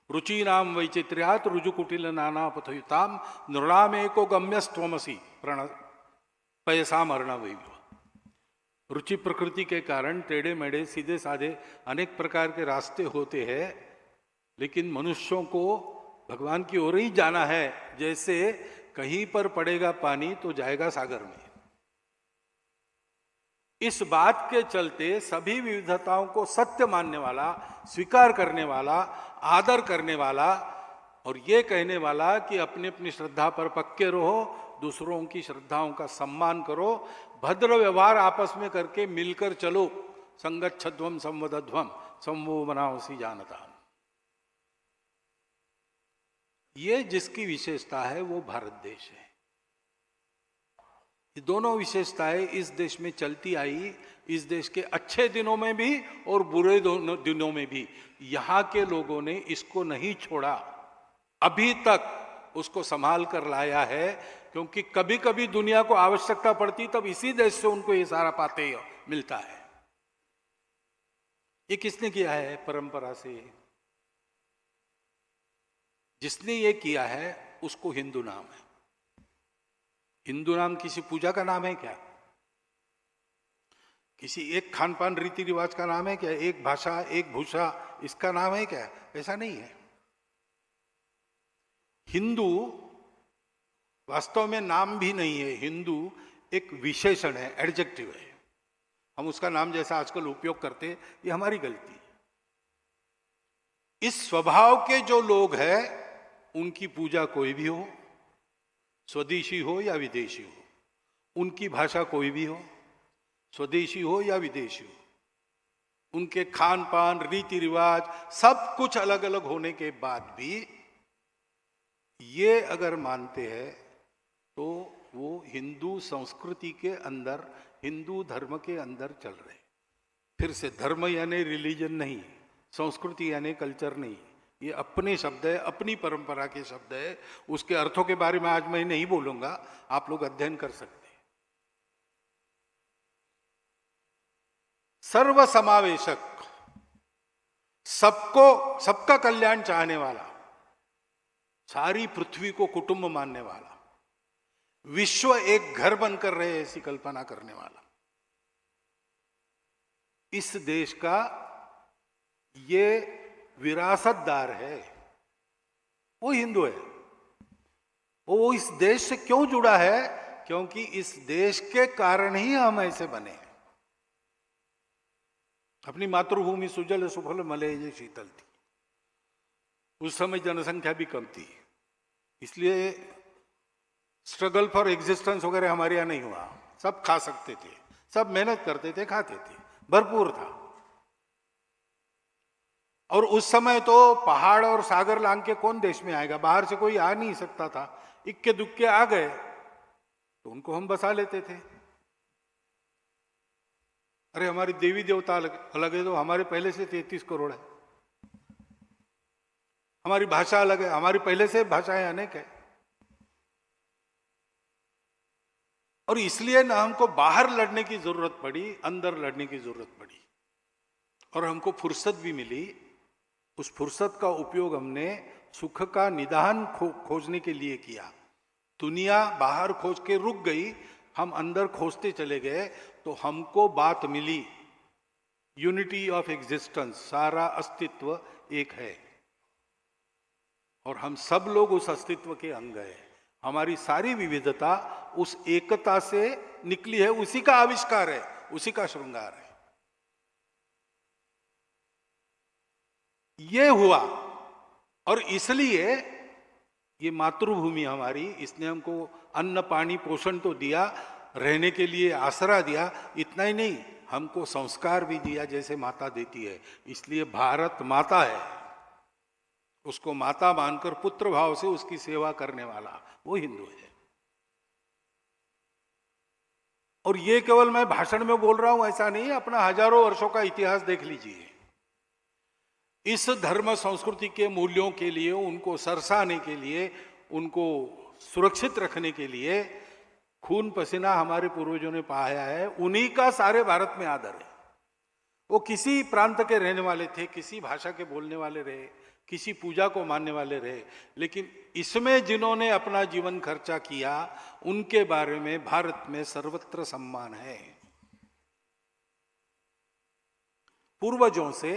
रुचीनाम वैचित्र्यात रुजुकुटिल नाना पथयुताम नृणाम एको गम्यस्त्वमसि प्रण पयसाम अर्णवैव। रुचि प्रकृति के कारण टेढ़े मेढ़े सीधे साधे अनेक प्रकार के रास्ते होते हैं, लेकिन मनुष्यों को भगवान की ओर ही जाना है। जैसे कहीं पर पड़ेगा पानी तो जाएगा सागर में। इस बात के चलते सभी विविधताओं को सत्य मानने वाला, स्वीकार करने वाला, आदर करने वाला और ये कहने वाला कि अपनी अपनी श्रद्धा पर पक्के रहो, दूसरों की श्रद्धाओं का सम्मान करो, भद्र व्यवहार आपस में करके मिलकर चलो, संगच्छध्वम संवदध्वम संवो बनावसी जानता। ये जिसकी विशेषता है वो भारत देश है। ये दोनों विशेषताएं इस देश में चलती आई, इस देश के अच्छे दिनों में भी और बुरे दिनों में भी। यहां के लोगों ने इसको नहीं छोड़ा, अभी तक उसको संभाल कर लाया है, क्योंकि कभी कभी दुनिया को आवश्यकता पड़ती तब इसी देश से उनको ये सारा पाते मिलता है। ये किसने किया है? परंपरा से जिसने ये किया है उसको हिंदू नाम है। हिंदू नाम किसी पूजा का नाम है क्या? किसी एक खान पान रीति रिवाज का नाम है क्या? एक भाषा, एक भूषा, इसका नाम है क्या? ऐसा नहीं है। हिंदू वास्तव में नाम भी नहीं है। हिंदू एक विशेषण है, एडजेक्टिव है। हम उसका नाम जैसा आजकल उपयोग करते, ये हमारी गलती है। इस स्वभाव के जो लोग हैं उनकी पूजा कोई भी हो, स्वदेशी हो या विदेशी हो, उनकी भाषा कोई भी हो, स्वदेशी हो या विदेशी हो, उनके खान पान, रीति रिवाज सब कुछ अलग अलग होने के बाद भी ये अगर मानते हैं तो वो हिंदू संस्कृति के अंदर, हिंदू धर्म के अंदर चल रहे। फिर से धर्म यानी रिलीजन नहीं, संस्कृति यानी कल्चर नहीं, ये अपने शब्द है, अपनी परंपरा के शब्द है। उसके अर्थों के बारे में आज मैं नहीं बोलूंगा, आप लोग अध्ययन कर सकते हैं। सर्व समावेशक, सबको, सबका कल्याण चाहने वाला, सारी पृथ्वी को कुटुंब मानने वाला, विश्व एक घर बनकर रहे ऐसी कल्पना करने वाला, इस देश का ये विरासतदार है, वो हिंदू है। वो इस देश से क्यों जुड़ा है? क्योंकि इस देश के कारण ही हम ऐसे बने हैं। अपनी मातृभूमि सुजल सुफल मलय शीतल थी, उस समय जनसंख्या भी कम थी, इसलिए स्ट्रगल फॉर एग्जिस्टेंस वगैरह हमारे यहां नहीं हुआ। सब खा सकते थे, सब मेहनत करते थे, खाते थे, भरपूर था। और उस समय तो पहाड़ और सागर लांग के कौन देश में आएगा? बाहर से कोई आ नहीं सकता था। इक्के दुक्के आ गए तो उनको हम बसा लेते थे। अरे हमारी देवी देवता अलग है तो हमारे पहले से 33 करोड़ है। हमारी भाषा अलग है, हमारी पहले से भाषाएं अनेक है। और इसलिए ना हमको बाहर लड़ने की जरूरत पड़ी, अंदर लड़ने की जरूरत पड़ी। और हमको फुर्सत भी मिली। उस फुर्सत का उपयोग हमने सुख का निदान खोजने के लिए किया। दुनिया बाहर खोज के रुक गई, हम अंदर खोजते चले गए, तो हमको बात मिली, यूनिटी ऑफ एग्जिस्टेंस, सारा अस्तित्व एक है और हम सब लोग उस अस्तित्व के अंग हैं। हमारी सारी विविधता उस एकता से निकली है, उसी का आविष्कार है, उसी का श्रृंगार है। ये हुआ और इसलिए ये मातृभूमि हमारी, इसने हमको अन्न पानी पोषण तो दिया, रहने के लिए आसरा दिया। इतना ही नहीं, हमको संस्कार भी दिया जैसे माता देती है। इसलिए भारत माता है, उसको माता मानकर पुत्र भाव से उसकी सेवा करने वाला वो हिंदू है। और ये केवल मैं भाषण में बोल रहा हूं ऐसा नहीं, अपना हजारों वर्षों का इतिहास देख लीजिए। इस धर्म संस्कृति के मूल्यों के लिए, उनको सरसाने के लिए, उनको सुरक्षित रखने के लिए खून पसीना हमारे पूर्वजों ने बहाया है। उन्हीं का सारे भारत में आदर है। वो किसी प्रांत के रहने वाले थे, किसी भाषा के बोलने वाले रहे, किसी पूजा को मानने वाले रहे, लेकिन इसमें जिन्होंने अपना जीवन खर्चा किया उनके बारे में भारत में सर्वत्र सम्मान है। पूर्वजों से,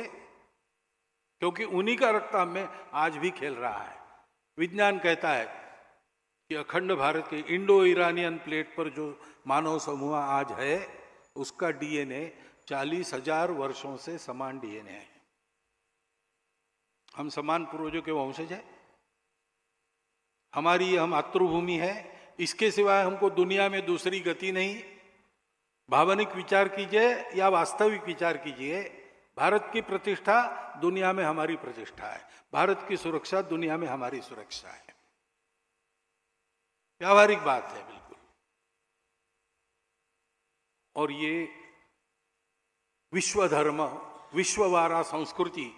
क्योंकि उन्हीं का रक्त हम में आज भी खेल रहा है। विज्ञान कहता है कि अखंड भारत के इंडो ईरानियन प्लेट पर जो मानव समूह आज है उसका डीएनए 40,000 वर्षों से समान डीएनए है। हम समान पूर्वजों के वंशज हैं। हमारी यह मातृभूमि है, इसके सिवाय हमको दुनिया में दूसरी गति नहीं। भावनिक विचार कीजिए या वास्तविक विचार कीजिए, भारत की प्रतिष्ठा दुनिया में हमारी प्रतिष्ठा है, भारत की सुरक्षा दुनिया में हमारी सुरक्षा है। व्यावहारिक बात है बिल्कुल। और ये विश्व धर्म, विश्ववारा संस्कृति,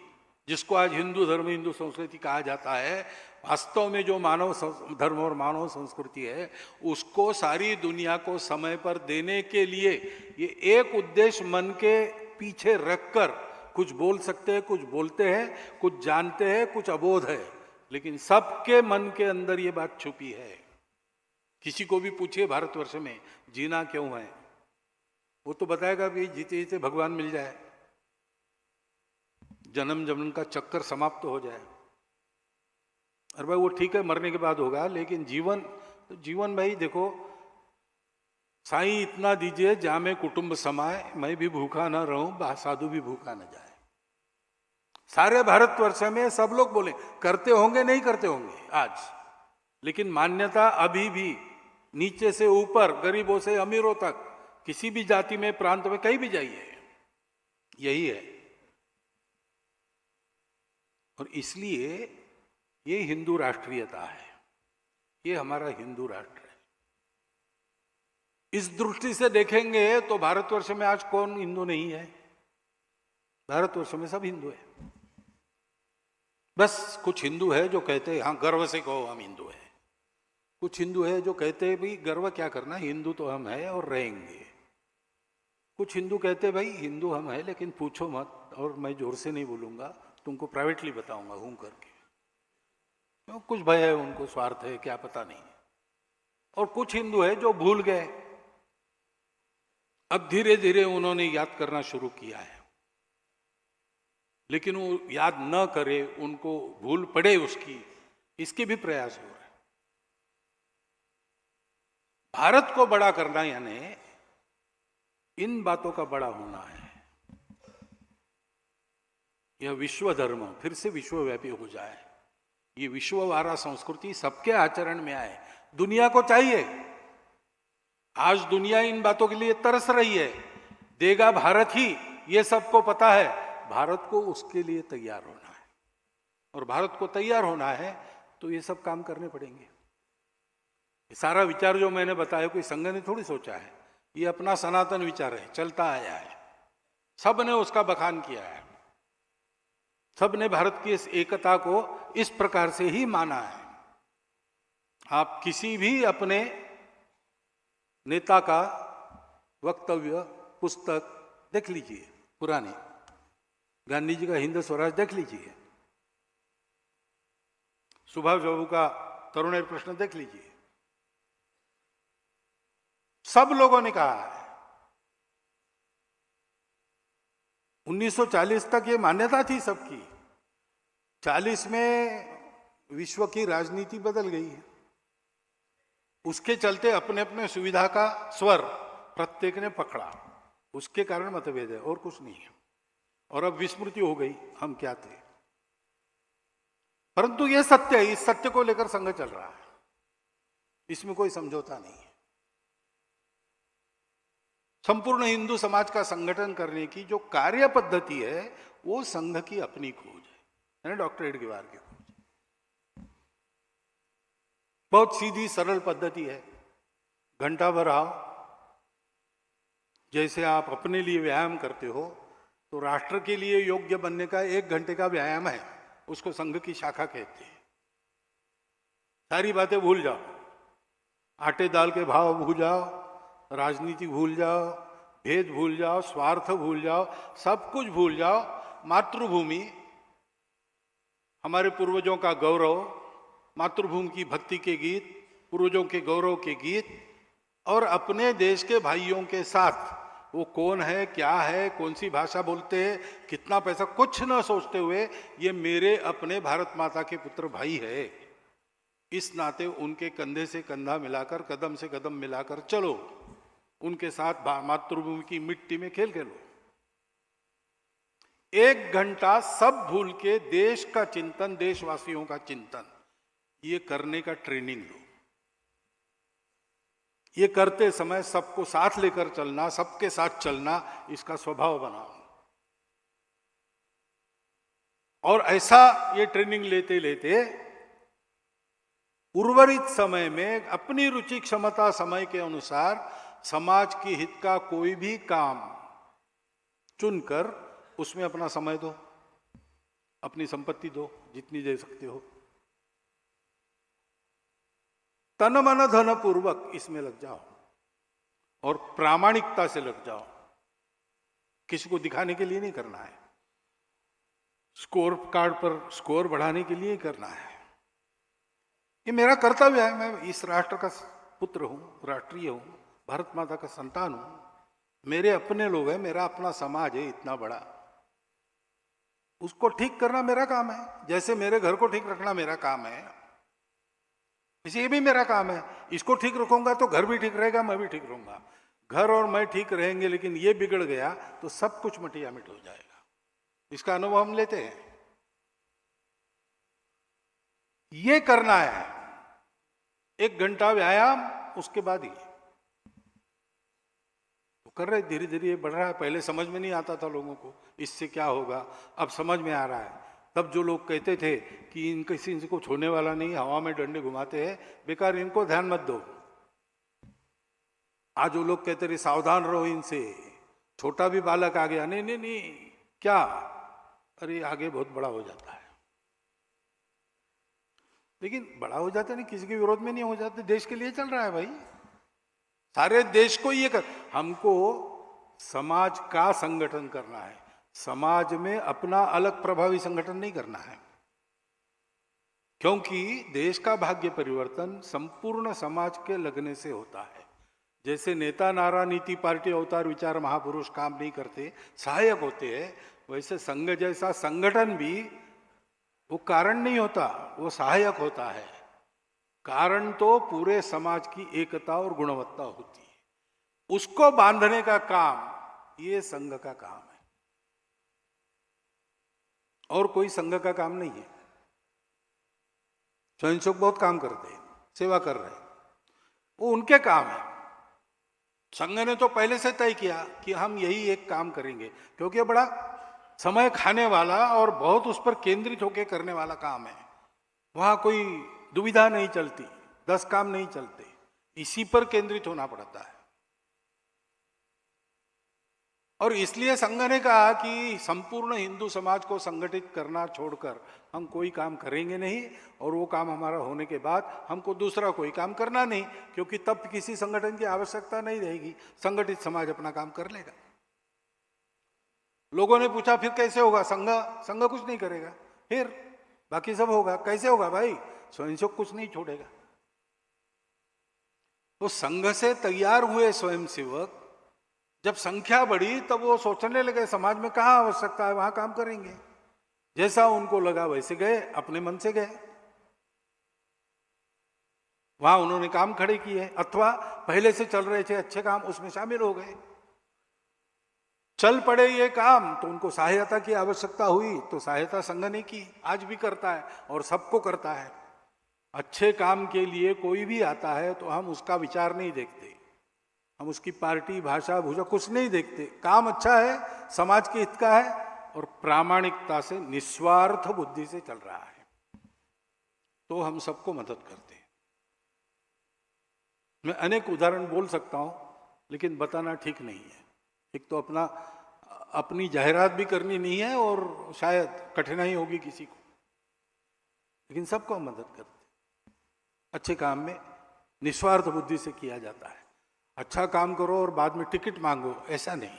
जिसको आज हिंदू धर्म, हिंदू संस्कृति कहा जाता है, वास्तव में जो मानव धर्म और मानव संस्कृति है उसको सारी दुनिया को समय पर देने के लिए ये एक उद्देश्य मन के पीछे रखकर कुछ बोल सकते हैं, कुछ बोलते हैं, कुछ जानते हैं, कुछ अबोध है, लेकिन सबके मन के अंदर ये बात छुपी है। किसी को भी पूछिए भारतवर्ष में जीना क्यों है, वो तो बताएगा कि जीते जीते भगवान मिल जाए, जन्म जन्म का चक्कर समाप्त हो जाए। अरे भाई वो ठीक है, मरने के बाद होगा, लेकिन जीवन भाई देखो, साईं इतना दीजिए जामे कुटुंब समाए, मैं भी भूखा ना रहूं, साधु भी भूखा न जाए। सारे भारतवर्ष में सब लोग बोले, करते होंगे नहीं करते होंगे आज, लेकिन मान्यता अभी भी नीचे से ऊपर, गरीबों से अमीरों तक, किसी भी जाति में, प्रांत में, कहीं भी जाइए, यही है। और इसलिए ये हिंदू राष्ट्रीयता है, ये हमारा हिंदू राष्ट्र है। इस दृष्टि से देखेंगे तो भारतवर्ष में आज कौन हिंदू नहीं है? भारतवर्ष में सब हिंदू है। बस कुछ हिंदू है जो कहते हैं हाँ गर्व से कहो हम हिंदू हैं, कुछ हिंदू है जो कहते हैं भाई गर्व क्या करना, हिंदू तो हम हैं और रहेंगे। कुछ हिंदू कहते हैं भाई हिंदू हम हैं लेकिन पूछो मत, और मैं जोर से नहीं बोलूंगा, तुमको प्राइवेटली बताऊंगा घूम करके। कुछ भय है उनको, स्वार्थ है, क्या पता नहीं। और कुछ हिंदू है जो भूल गए, अब धीरे धीरे उन्होंने याद करना शुरू किया है, लेकिन वो याद न करे, उनको भूल पड़े उसकी, इसके भी प्रयास हो रहे हैं। भारत को बड़ा करना यानी इन बातों का बड़ा होना है। यह विश्व धर्म फिर से विश्वव्यापी हो जाए, ये विश्ववारा संस्कृति सबके आचरण में आए, दुनिया को चाहिए। आज दुनिया इन बातों के लिए तरस रही है, देगा भारत ही, ये सबको पता है। भारत को उसके लिए तैयार होना है, और भारत को तैयार होना है तो ये सब काम करने पड़ेंगे। ये सारा विचार जो मैंने बताया कोई संघ ने थोड़ी सोचा है, ये अपना सनातन विचार है, चलता आया है, सब ने उसका बखान किया है, सब ने भारत की इस एकता को इस प्रकार से ही माना है। आप किसी भी अपने नेता का वक्तव्य, पुस्तक देख लीजिए, पुराने गांधी जी का हिंद स्वराज देख लीजिए, सुभाष बाबू का तरुणेर प्रश्न देख लीजिए, सब लोगों ने कहा है। 1940 तक ये मान्यता थी सबकी, 40 में विश्व की राजनीति बदल गई है, उसके चलते अपने अपने सुविधा का स्वर प्रत्येक ने पकड़ा, उसके कारण मतभेद है और कुछ नहीं है। और अब विस्मृति हो गई हम क्या थे, परंतु यह सत्य है, इस सत्य को लेकर संघ चल रहा है, इसमें कोई समझौता नहीं है। संपूर्ण हिंदू समाज का संगठन करने की जो कार्य पद्धति है वो संघ की अपनी खोज है, डॉक्टर एडगेवार की खोज। बहुत सीधी सरल पद्धति है, घंटा भर आओ, जैसे आप अपने लिए व्यायाम करते हो तो राष्ट्र के लिए योग्य बनने का 1 घंटे का व्यायाम है, उसको संघ की शाखा कहते हैं। सारी बातें भूल जाओ, आटे दाल के भाव भूल जाओ, राजनीति भूल जाओ, भेद भूल जाओ, स्वार्थ भूल जाओ, सब कुछ भूल जाओ। मातृभूमि हमारे पूर्वजों का गौरव, मातृभूमि की भक्ति के गीत, पूर्वजों के गौरव के गीत, और अपने देश के भाइयों के साथ वो कौन है, क्या है, कौन सी भाषा बोलते हैं, कितना पैसा, कुछ न सोचते हुए ये मेरे अपने भारत माता के पुत्र भाई है, इस नाते उनके कंधे से कंधा मिलाकर, कदम से कदम मिलाकर चलो, उनके साथ मातृभूमि की मिट्टी में खेल खेलो। 1 घंटा सब भूल के देश का चिंतन, देशवासियों का चिंतन, ये करने का ट्रेनिंग लो। ये करते समय सबको साथ लेकर चलना, सबके साथ चलना, इसका स्वभाव बनाओ। और ऐसा ये ट्रेनिंग लेते लेते उर्वरित समय में अपनी रुचि क्षमता समय के अनुसार समाज के हित का कोई भी काम चुनकर उसमें अपना समय दो, अपनी संपत्ति दो, जितनी दे सकते हो, तन मन धन पूर्वक इसमें लग जाओ और प्रामाणिकता से लग जाओ। किसी को दिखाने के लिए नहीं करना है, स्कोर कार्ड पर स्कोर बढ़ाने के लिए करना है। ये मेरा कर्तव्य है, मैं इस राष्ट्र का पुत्र हूं, राष्ट्रीय हूं, भारत माता का संतान हूं, मेरे अपने लोग हैं, मेरा अपना समाज है इतना बड़ा, उसको ठीक करना मेरा काम है। जैसे मेरे घर को ठीक रखना मेरा काम है, इसे ये भी मेरा काम है। इसको ठीक रखूंगा तो घर भी ठीक रहेगा, मैं भी ठीक रहूंगा। घर और मैं ठीक रहेंगे, लेकिन ये बिगड़ गया तो सब कुछ मटिया मिट हो जाएगा। इसका अनुभव हम लेते हैं। ये करना है, 1 घंटा व्यायाम, उसके बाद ही तो कर रहे, धीरे धीरे ये बढ़ रहा है। पहले समझ में नहीं आता था लोगों को इससे क्या होगा, अब समझ में आ रहा है। तब जो लोग कहते थे कि इनको छोड़ने वाला नहीं, हवा में डंडे घुमाते हैं, बेकार, इनको ध्यान मत दो। आज वो लोग कहते रहे सावधान रहो इनसे, छोटा भी बालक आ गया, नहीं नहीं नहीं, क्या, अरे आगे बहुत बड़ा हो जाता है। लेकिन बड़ा हो जाता नहीं, किसी के विरोध में नहीं हो जाते, देश के लिए चल रहा है भाई, सारे देश को ये कर। हमको समाज का संगठन करना है, समाज में अपना अलग प्रभावी संगठन नहीं करना है, क्योंकि देश का भाग्य परिवर्तन संपूर्ण समाज के लगने से होता है। जैसे नेता नारा नीति पार्टी अवतार विचार महापुरुष काम नहीं करते, सहायक होते हैं, वैसे संघ जैसा संगठन भी वो कारण नहीं होता, वो सहायक होता है। कारण तो पूरे समाज की एकता और गुणवत्ता होती है, उसको बांधने का काम ये संघ का काम है, और कोई संघ का काम नहीं है। स्वयंसेवक बहुत काम करते हैं, सेवा कर रहे हैं, वो उनके काम है। संघ ने तो पहले से तय किया कि हम यही एक काम करेंगे, क्योंकि ये बड़ा समय खाने वाला और बहुत उस पर केंद्रित होकर करने वाला काम है। वहां कोई दुविधा नहीं चलती, 10 काम नहीं चलते, इसी पर केंद्रित होना पड़ता है। और इसलिए संघ ने कहा कि संपूर्ण हिंदू समाज को संगठित करना छोड़कर हम कोई काम करेंगे नहीं, और वो काम हमारा होने के बाद हमको दूसरा कोई काम करना नहीं, क्योंकि तब किसी संगठन की आवश्यकता नहीं रहेगी, संगठित समाज अपना काम कर लेगा। लोगों ने पूछा फिर कैसे होगा, संघ कुछ नहीं करेगा, फिर बाकी सब होगा, कैसे होगा भाई, स्वयंसेवक कुछ नहीं छोड़ेगा। तो संघ से तैयार हुए स्वयंसेवक जब संख्या बढ़ी, तब वो सोचने लगे समाज में कहाँ आवश्यकता है वहां काम करेंगे। जैसा उनको लगा वैसे गए, अपने मन से गए, वहां उन्होंने काम खड़े किए, अथवा पहले से चल रहे थे अच्छे काम, उसमें शामिल हो गए। चल पड़े ये काम तो उनको सहायता की आवश्यकता हुई, तो सहायता संघ ने की, आज भी करता है और सबको करता है। अच्छे काम के लिए कोई भी आता है तो हम उसका विचार नहीं देखते, हम उसकी पार्टी भाषा भूषा कुछ नहीं देखते, काम अच्छा है, समाज के हित का है और प्रामाणिकता से निस्वार्थ बुद्धि से चल रहा है, तो हम सबको मदद करते हैं। मैं अनेक उदाहरण बोल सकता हूं, लेकिन बताना ठीक नहीं है। एक तो अपनी जाहिरात भी करनी नहीं है और शायद कठिनाई होगी किसी को, लेकिन सबको हम मदद करते हैं। अच्छे काम में निस्वार्थ बुद्धि से किया जाता है। अच्छा काम करो और बाद में टिकट मांगो, ऐसा नहीं,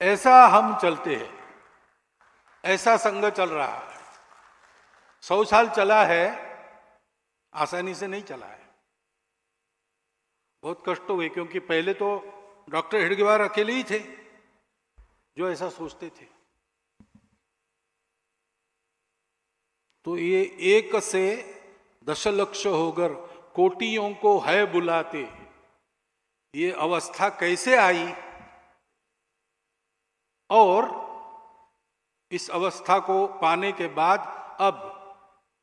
ऐसा हम चलते हैं। ऐसा संघ चल रहा है। 100 साल चला है, आसानी से नहीं चला है, बहुत कष्ट हुए, क्योंकि पहले तो डॉक्टर हेडगेवार अकेले ही थे जो ऐसा सोचते थे। तो ये 1 से दशलक्ष होकर कोटियों को है बुलाते, ये अवस्था कैसे आई और इस अवस्था को पाने के बाद अब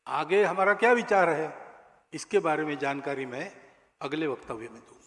आगे हमारा क्या विचार है, इसके बारे में जानकारी मैं अगले वक्तव्य में दूंगा।